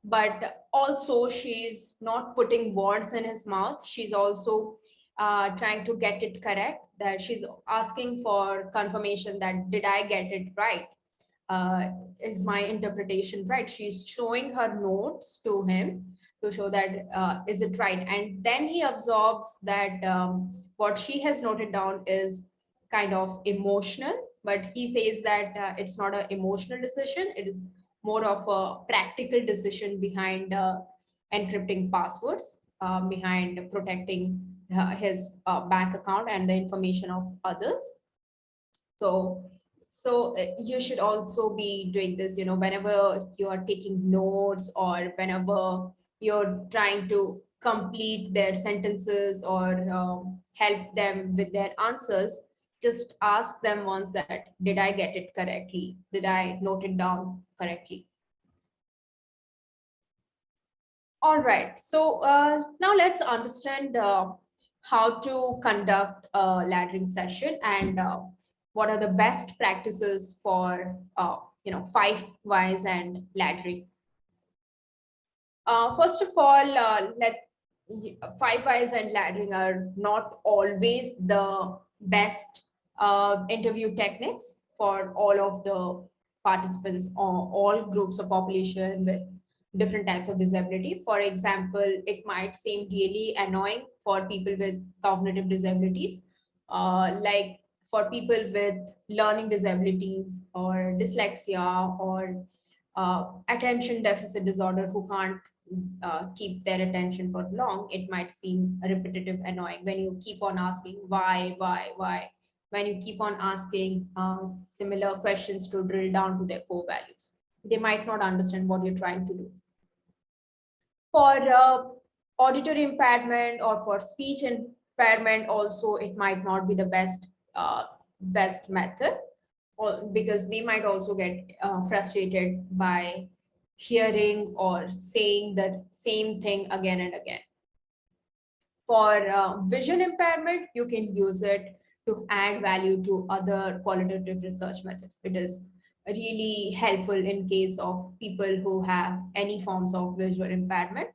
But also, she's not putting words in his mouth. She's also trying to get it correct, that she's asking for confirmation that did I get it right? Is my interpretation right? She's showing her notes to him to show that is it right, and then he absorbs that what she has noted down is kind of emotional, but he says that it's not an emotional decision, it is more of a practical decision behind encrypting passwords, behind protecting his bank account and the information of others. So you should also be doing this, whenever you are taking notes or whenever you're trying to complete their sentences or help them with their answers, just ask them once that, did I get it correctly? Did I note it down correctly? All right, so now let's understand how to conduct a laddering session and what are the best practices for 5 whys and laddering. First of all, 5 whys and laddering are not always the best interview techniques for all of the participants or all groups of population with different types of disability. For example, it might seem really annoying for people with cognitive disabilities, like for people with learning disabilities or dyslexia or attention deficit disorder who can't keep their attention for long. It might seem repetitive, annoying when you keep on asking why, when you keep on asking similar questions to drill down to their core values. They might not understand what you're trying to do. For auditory impairment or for speech impairment also, it might not be the best method, because they might also get frustrated by hearing or saying the same thing again and again. For vision impairment, you can use it to add value to other qualitative research methods. It is really helpful in case of people who have any forms of visual impairment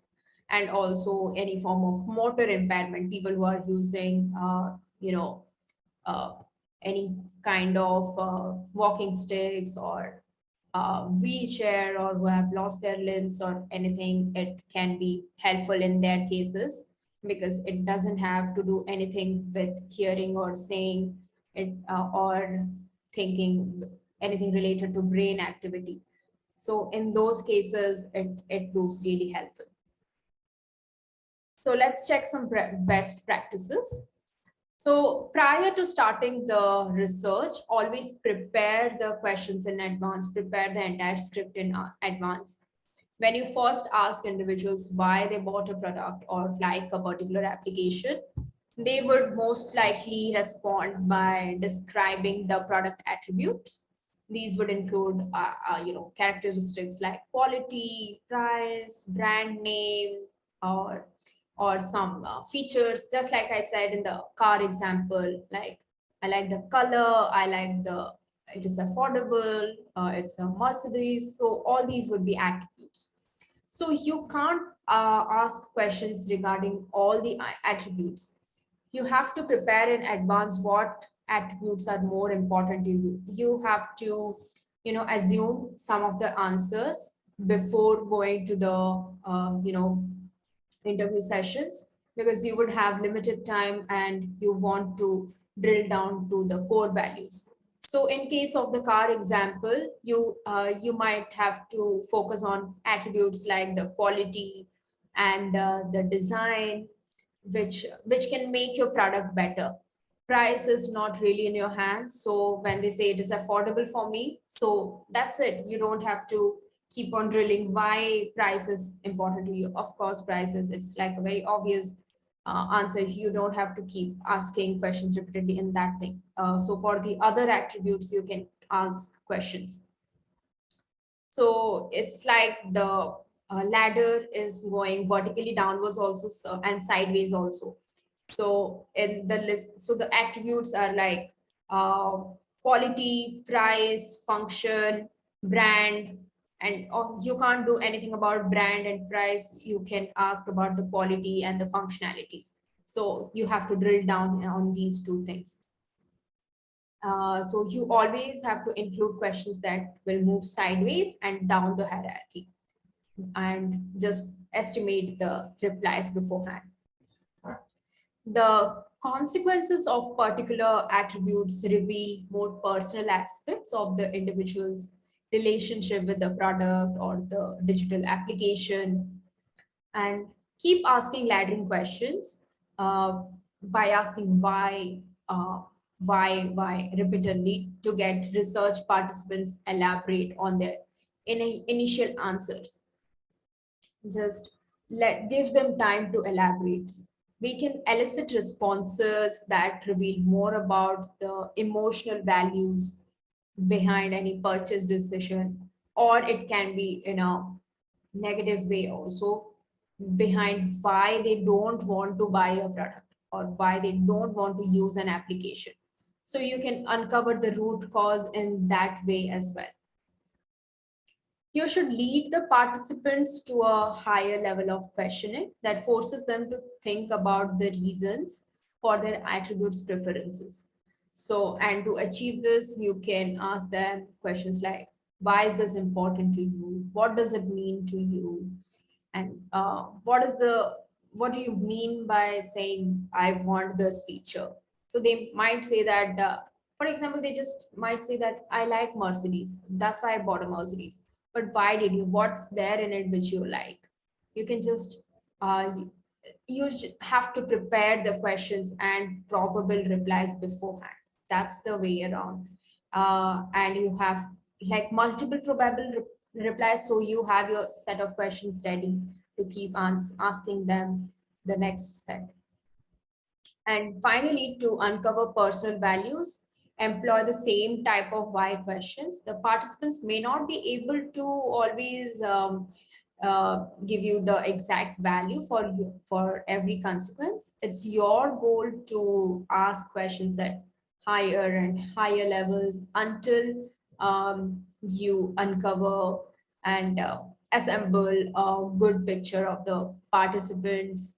and also any form of motor impairment, people who are using any kind of walking sticks or wheelchair, or who have lost their limbs or anything. It can be helpful in their cases because it doesn't have to do anything with hearing or saying it or thinking, anything related to brain activity. So in those cases, it proves really helpful. So let's check some best practices. So prior to starting the research, always prepare the questions in advance, prepare the entire script in advance. When you first ask individuals why they bought a product or like a particular application, they would most likely respond by describing the product attributes. These would include characteristics like quality, price, brand name, or some features, just like I said in the car example, like I like the color, it is affordable, it's a Mercedes. So all these would be attributes. So you can't ask questions regarding all the attributes. You have to prepare in advance what attributes are more important to you. You have to, assume some of the answers before going to the, interview sessions, because you would have limited time and you want to drill down to the core values. So in case of the car example, you might have to focus on attributes like the quality and the design, which can make your product better. Price is not really in your hands. So when they say it is affordable for me, so that's it. You don't have to keep on drilling why price is important to you. Of course, prices, it's like a very obvious answers. You don't have to keep asking questions repeatedly in that thing. So for the other attributes, you can ask questions. So it's like the ladder is going vertically downwards also, and sideways also. So in the list, so the attributes are like quality, price, function, brand, and you can't do anything about brand and price. You can ask about the quality and the functionalities. So you have to drill down on these two things. So you always have to include questions that will move sideways and down the hierarchy, and just estimate the replies beforehand. The consequences of particular attributes reveal more personal aspects of the individual's relationship with the product or the digital application. And keep asking laddering questions by asking why repeatedly to get research participants elaborate on their initial answers. Just give them time to elaborate. We can elicit responses that reveal more about the emotional values behind any purchase decision, or it can be in a negative way also, behind why they don't want to buy a product or why they don't want to use an application. So you can uncover the root cause in that way as well. You should lead the participants to a higher level of questioning that forces them to think about the reasons for their attributes preferences. So, and to achieve this, you can ask them questions like, why is this important to you? What does it mean to you? And what do you mean by saying, I want this feature? So they might say that, for example, they just might say that I like Mercedes. That's why I bought a Mercedes. But why did you? What's there in it which you like? You can just, you have to prepare the questions and probable replies beforehand. That's the way around. And you have like multiple probable replies. So you have your set of questions ready to keep asking them the next set. And finally, to uncover personal values, employ the same type of why questions. The participants may not be able to always give you the exact value for every consequence. It's your goal to ask questions at higher and higher levels until you uncover and assemble a good picture of the participants'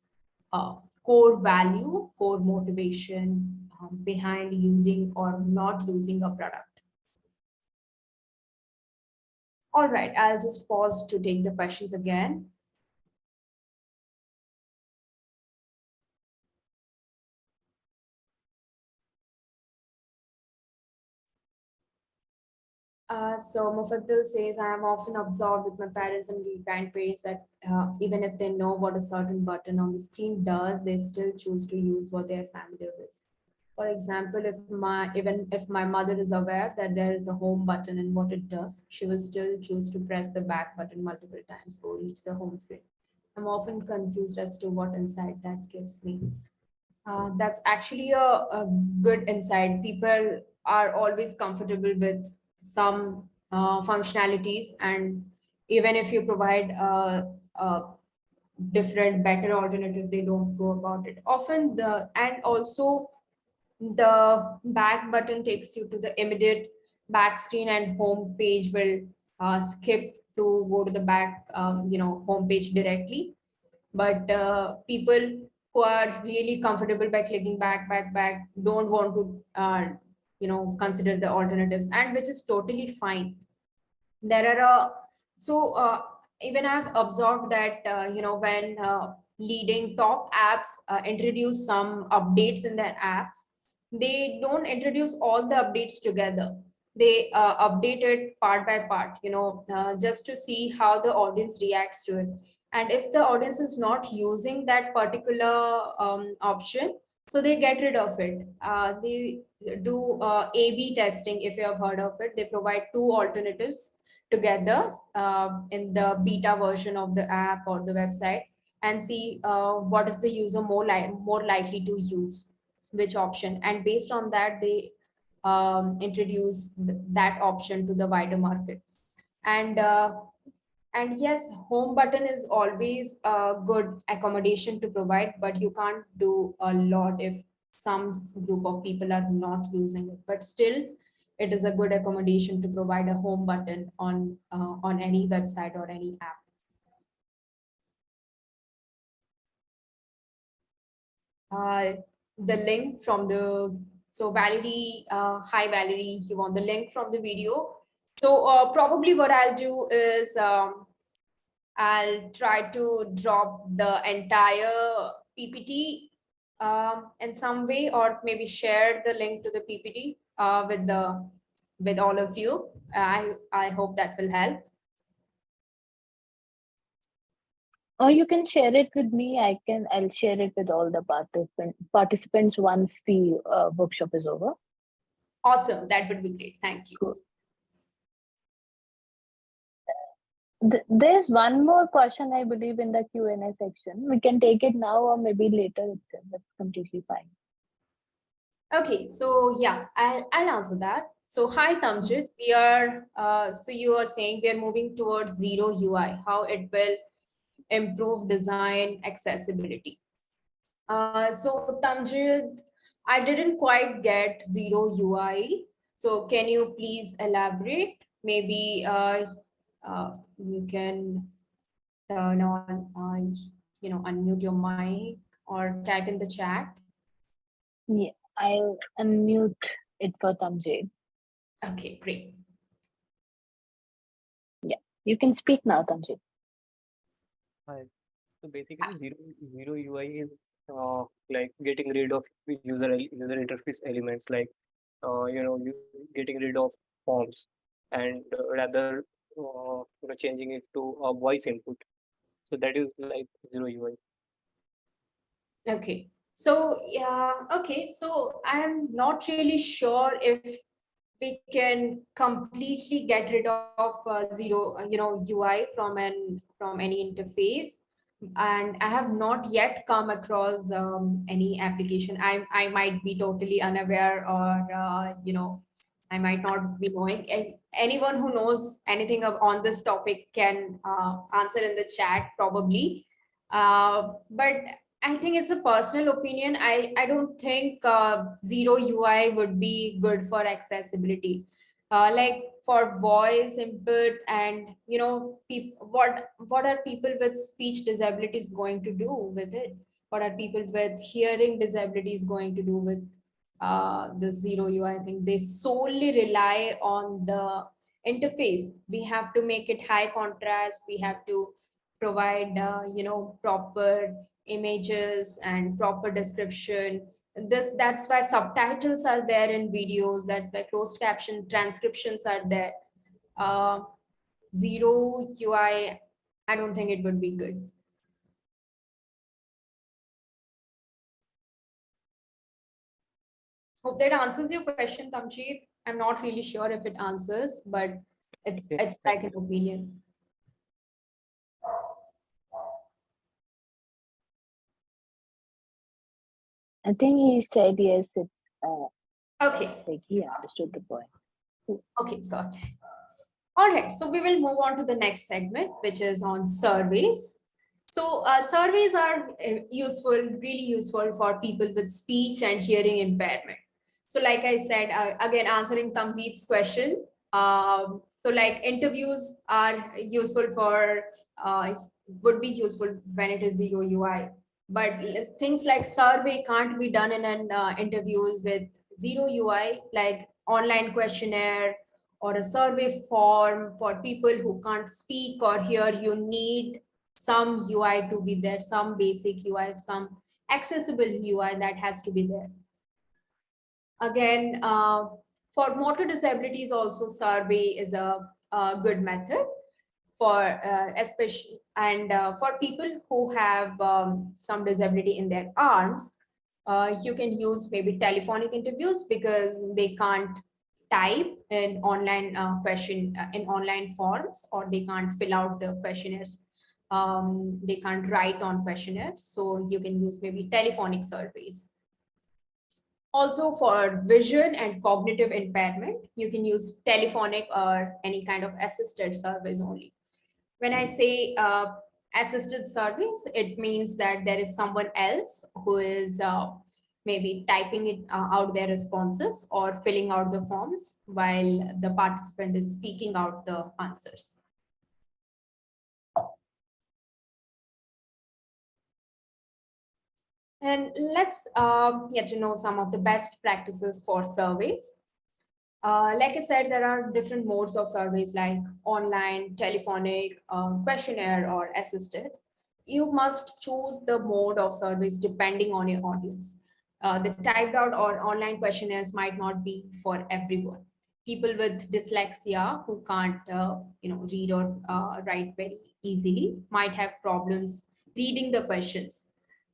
core value, core motivation behind using or not using a product. All right, I'll just pause to take the questions again. So Mufaddal says, I am often observed with my parents and grandparents that even if they know what a certain button on the screen does, they still choose to use what they're familiar with. For example, even if my mother is aware that there is a home button and what it does, she will still choose to press the back button multiple times to reach the home screen. I'm often confused as to what insight that gives me. That's actually a good insight. People are always comfortable with some functionalities, and even if you provide a different, better alternative, they don't go about it. Often and also the back button takes you to the immediate back screen, and home page will skip to go to the back, home page directly. But people who are really comfortable by clicking back, don't want to, consider the alternatives, and which is totally fine. There are even I've observed that when leading top apps introduce some updates in their apps, they don't introduce all the updates together. They update it part by part, just to see how the audience reacts to it. And if the audience is not using that particular option, so they get rid of it. They do A/B testing, if you have heard of it. They provide two alternatives together in the beta version of the app or the website, and see what is the user more likely to use, which option, and based on that they introduce that option to the wider market. And yes, home button is always a good accommodation to provide, but you can't do a lot if some group of people are not using it. But still, it is a good accommodation to provide a home button on any website or any app. The link from the, so Valerie, hi Valerie, you want the link from the video. So probably what I'll do is I'll try to drop the entire PPT in some way, or maybe share the link to the PPT with all of you. I hope that will help. Or you can share it with me. I'll share it with all the participants once the workshop is over. Awesome, that would be great. Thank you. Cool. There's one more question, I believe, in the Q&A section. We can take it now or maybe later itself. That's completely fine. Okay, so yeah, I'll answer that. So hi Tamjit, we are so you are saying we are moving towards zero UI, how it will improve design accessibility. So Tamjit, I didn't quite get zero UI. So can you please elaborate? Maybe you can turn on, unmute your mic or type in the chat. Yeah, I'll unmute it for Tamjid. Okay, great. Yeah, you can speak now, Tamjid. Hi. So basically, zero UI is like getting rid of user interface elements, like you getting rid of forms, and rather changing it to a voice input. So that is like zero UI. Okay. So yeah, okay. So I'm not really sure if we can completely get rid of zero, UI from any interface. And I have not yet come across any application. I might be totally unaware, or I might not be knowing. Anyone who knows anything on this topic can answer in the chat probably. But I think it's a personal opinion. I don't think zero UI would be good for accessibility. Like for voice input, and what are people with speech disabilities going to do with it? What are people with hearing disabilities going to do with the zero UI? I think they solely rely on the interface. We have to make it high contrast. We have to provide proper images and proper description. That's why subtitles are there in videos. That's why closed caption transcriptions are there. Zero UI, I don't think it would be good. Hope that answers your question, Tamjit. I'm not really sure if it answers, but it's like an opinion. I think he said yes. It's okay. like he understood the point. Okay, got it. All right, so we will move on to the next segment, which is on surveys. So surveys are useful, really useful for people with speech and hearing impairment. So like I said, again, answering Tamjeet's question. So like interviews are useful for, would be useful when it is zero UI. But things like survey can't be done in an interviews with zero UI, like online questionnaire or a survey form for people who can't speak or hear. You need some UI to be there, some basic UI, some accessible UI that has to be there. Again, for motor disabilities also, survey is a good method for especially, and for people who have some disability in their arms. You can use maybe telephonic interviews because they can't type in online in online forms, or they can't fill out the questionnaires They can't write on questionnaires, so you can use maybe telephonic surveys. Also for vision and cognitive impairment, you can use telephonic or any kind of assisted surveys only. When I say assisted surveys, it means that there is someone else who is maybe typing it out their responses or filling out the forms while the participant is speaking out the answers. And let's get to know some of the best practices for surveys. Like I said, there are different modes of surveys like online, telephonic, questionnaire, or assisted. You must choose the mode of surveys depending on your audience. The typed out or online questionnaires might not be for everyone. People with dyslexia who can't, read or write very easily might have problems reading the questions.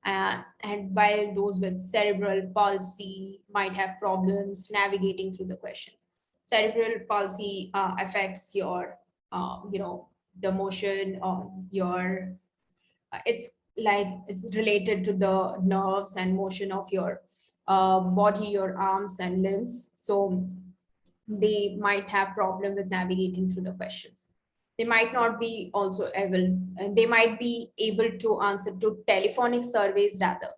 And while those with cerebral palsy might have problems navigating through the questions. Cerebral palsy affects your, the motion on your, it's related to the nerves and motion of your body, your arms and limbs. So they might have problem with navigating through the questions. They might not be also able, and they might be able to answer to telephonic surveys rather.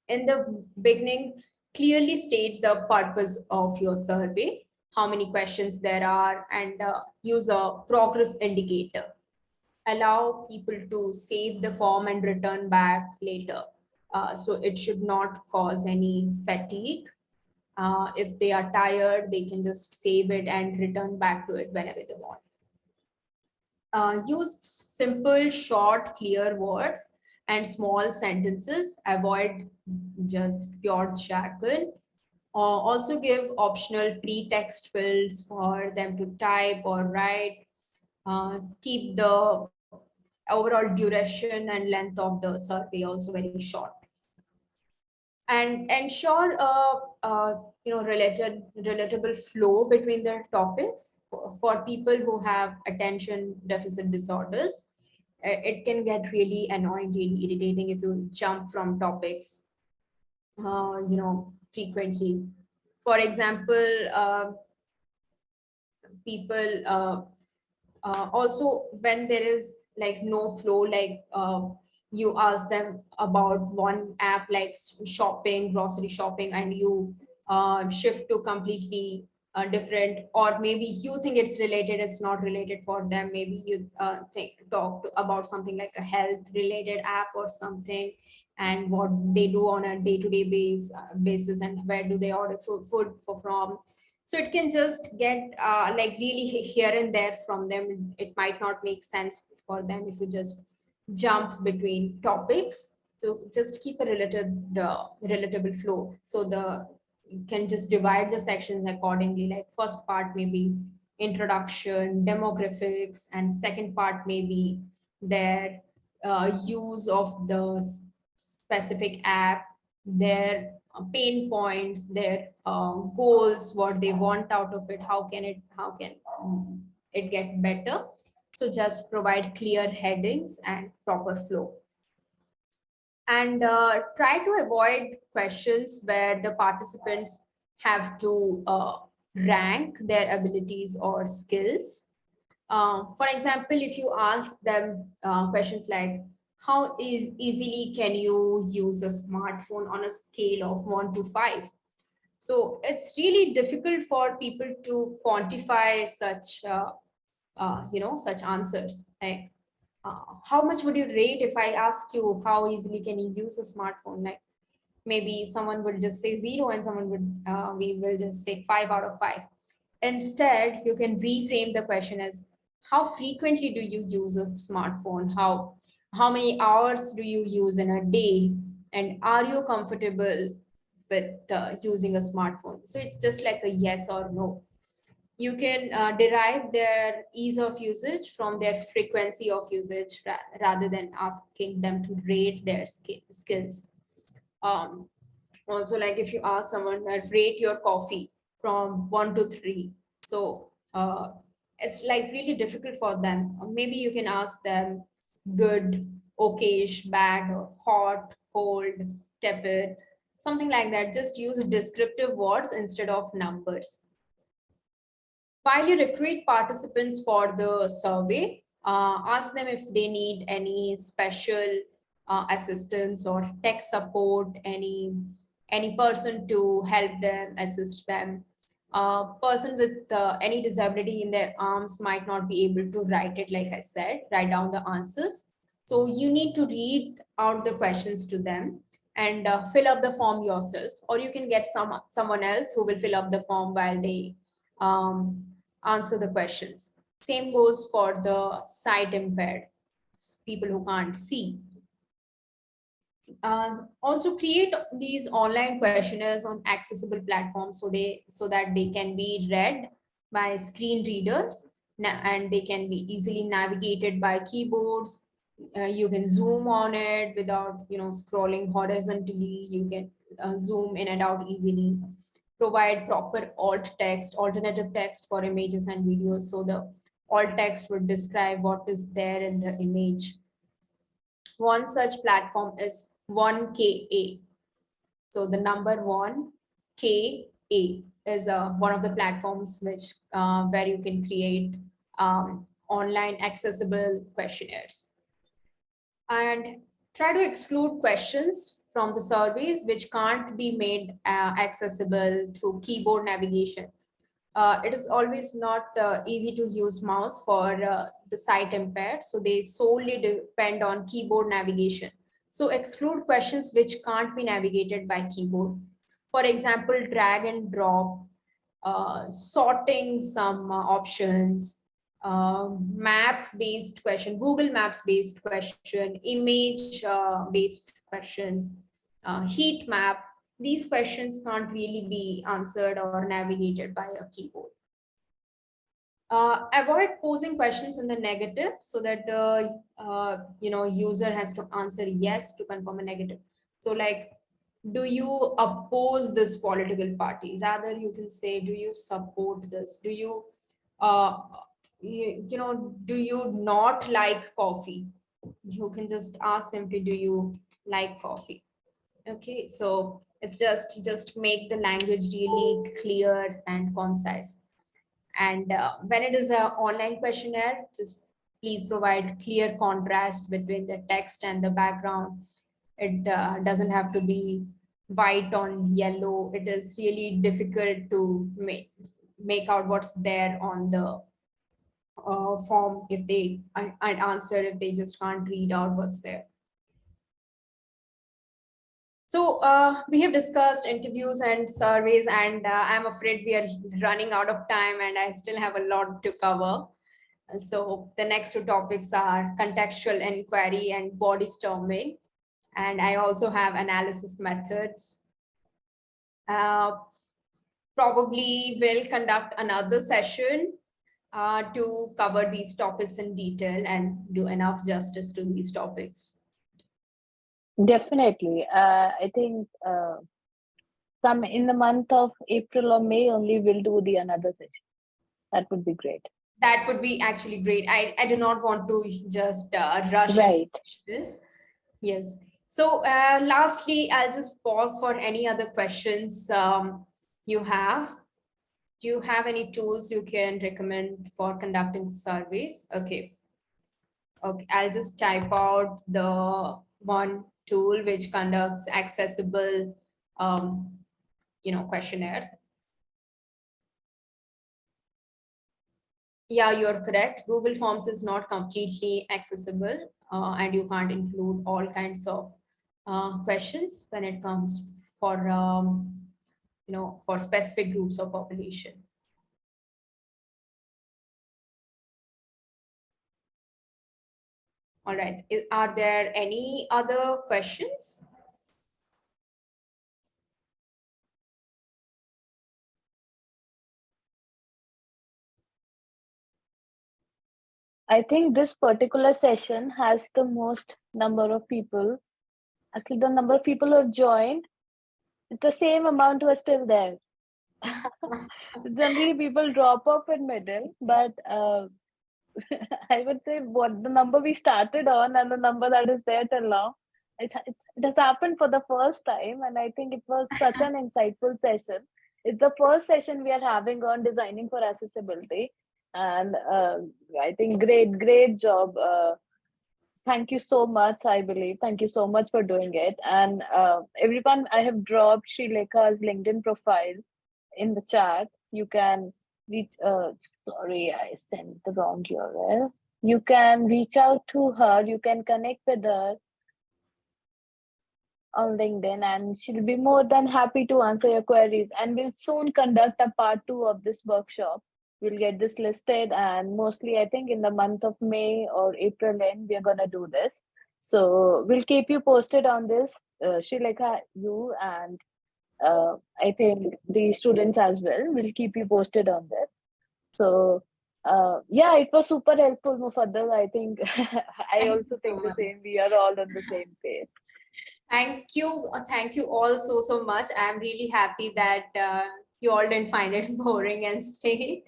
In the beginning, clearly state the purpose of your survey, how many questions there are, and use a progress indicator. Allow people to save the form and return back later. So it should not cause any fatigue. If they are tired, they can just save it and return back to it whenever they want. Use simple, short, clear words and small sentences. Avoid just pure jargon. Also give optional free text fields for them to type or write. Keep the overall duration and length of the survey also very short. And ensure relatable flow between the topics. For people who have attention deficit disorders, it can get really annoying, really irritating if you jump from topics frequently. For example, people also when there is like no flow, like you ask them about one app like shopping, grocery shopping, and you shift to completely different, or maybe you think it's related, it's not related for them. Maybe you talk about something like a health related app or something, and what they do on a day-to-day basis, and where do they order food from. So it can just get like really here and there from them. It might not make sense for them if you just jump between topics. So just keep a relatable flow. So you can just divide the sections accordingly. Like first part maybe introduction, demographics, and second part maybe their use of the specific app, their pain points, their goals, what they want out of it, how can it get better. So just provide clear headings and proper flow. And try to avoid questions where the participants have to rank their abilities or skills. For example, if you ask them questions like, how easily can you use a smartphone on a scale of 1 to 5? So it's really difficult for people to quantify such, such answers. Like, how much would you rate if I ask you how easily can you use a smartphone? Like maybe someone would just say 0 and someone would, we will just say 5 out of 5. Instead, you can reframe the question as, how frequently do you use a smartphone? How many hours do you use in a day? And are you comfortable with using a smartphone? So it's just like a yes or no. You can derive their ease of usage from their frequency of usage rather than asking them to rate their skills. Also, like if you ask someone, rate your coffee from 1 to 3. So it's like really difficult for them. Or maybe you can ask them, good, okayish, bad, or hot, cold, tepid, something like that. Just use descriptive words instead of numbers. While you recruit participants for the survey, ask them if they need any special assistance or tech support, any person to help them, assist them. Person with any disability in their arms might not be able to write it, like I said, write down the answers. So you need to read out the questions to them and fill up the form yourself, or you can get someone else who will fill up the form while they answer the questions. Same goes for the sight impaired, people who can't see. Also create these online questionnaires on accessible platforms so that they can be read by screen readers and they can be easily navigated by keyboards. You can zoom on it without scrolling horizontally. You can zoom in and out easily. Provide proper alternative text for images and videos, so the alt text would describe what is there in the image. One such platform is 1KA. So the number 1KA is one of the platforms where you can create online accessible questionnaires. And try to exclude questions from the surveys which can't be made accessible through keyboard navigation. It is always not easy to use mouse for the sight impaired, so they solely depend on keyboard navigation. So exclude questions which can't be navigated by keyboard. For example, drag and drop, sorting some options, map-based question, Google Maps-based question, image-based questions, heat map. These questions can't really be answered or navigated by a keyboard. Avoid posing questions in the negative so that the user has to answer yes to confirm a negative. So like, do you oppose this political party? Rather, you can say, do you support this? Do you do you not like coffee? You can just ask simply, do you like coffee? Okay, so it's just make the language really clear and concise. And when it is an online questionnaire, just please provide clear contrast between the text and the background. It doesn't have to be white on yellow. It is really difficult to make out what's there on the form if they answer, if they just can't read out what's there. So we have discussed interviews and surveys, and I'm afraid we are running out of time and I still have a lot to cover. So the next two topics are contextual inquiry and body storming. And I also have analysis methods. Probably will conduct another session to cover these topics in detail and do enough justice to these topics. Definitely. I think some in the month of April or May only we'll do the another session. That would be great. That would be actually great. I do not want to just rush Right. this. Yes. So lastly, I'll just pause for any other questions you have. Do you have any tools you can recommend for conducting surveys? Okay. Okay, I'll just type out the one tool which conducts accessible questionnaires. Yeah, you're correct. Google Forms is not completely accessible and you can't include all kinds of questions when it comes for for specific groups of population. All right, are there any other questions? I think this particular session has the most number of people. Actually, the number of people who have joined, it's the same amount who are still there. Generally, people drop off in middle, but I would say what the number we started on and the number that is there till now. It has happened for the first time, and I think it was such an insightful session. It's the first session we are having on designing for accessibility, and I think great job. Thank you so much, I believe. Thank you so much for doing it. And everyone, I have dropped Shreelekha's LinkedIn profile in the chat. You can reach, sorry, I sent the wrong URL. You can reach out to her, you can connect with her on LinkedIn, and she'll be more than happy to answer your queries. And we'll soon conduct a part 2 of this workshop. We'll get this listed, and mostly I think in the month of May or April end, we're gonna do this. So we'll keep you posted on this, Shreelekha, you and I think the students as well. We'll keep you posted on this. So yeah, it was super helpful, Mufaddal. I think I Thank also you so think the much. same. We are all on the same page. Thank you all so much. I'm really happy that you all didn't find it boring and stayed.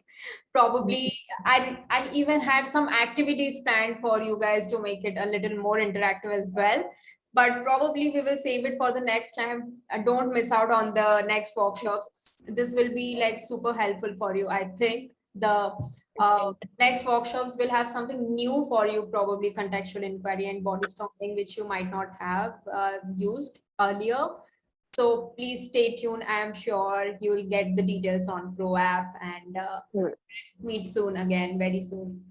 Probably, I even had some activities planned for you guys to make it a little more interactive as well. But probably we will save it for the next time. Don't miss out on the next workshops. This will be like super helpful for you. I think the next workshops will have something new for you, probably contextual inquiry and body stomping, which you might not have used earlier. So please stay tuned. I am sure you will get the details on ProApp, and let's meet soon again, very soon.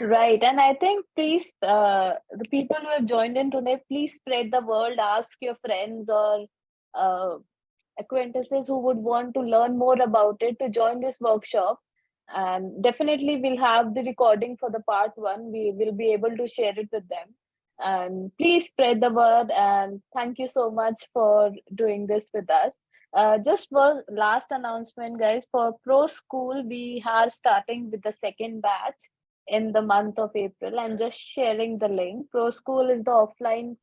Right. And I think please, the people who have joined in today, please spread the word, ask your friends or acquaintances who would want to learn more about it to join this workshop. And definitely we'll have the recording for the part 1. We will be able to share it with them. And please spread the word, and thank you so much for doing this with us. Just one last announcement, guys. For Pro School, we are starting with the second batch in the month of April. I'm just sharing the link. Pro School is the offline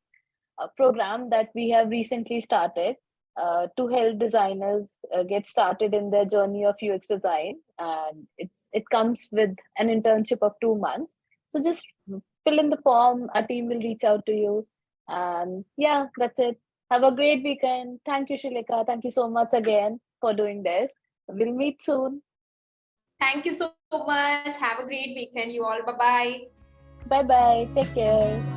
program that we have recently started to help designers get started in their journey of UX design, and it comes with an internship of 2 months. So just fill in the form. Our team will reach out to you, and yeah, that's it. Have a great weekend. Thank you, Shreelekha. Thank you so much again for doing this. We'll meet soon. Thank you so much. Have a great weekend, you all. Bye bye. Bye bye. Take care.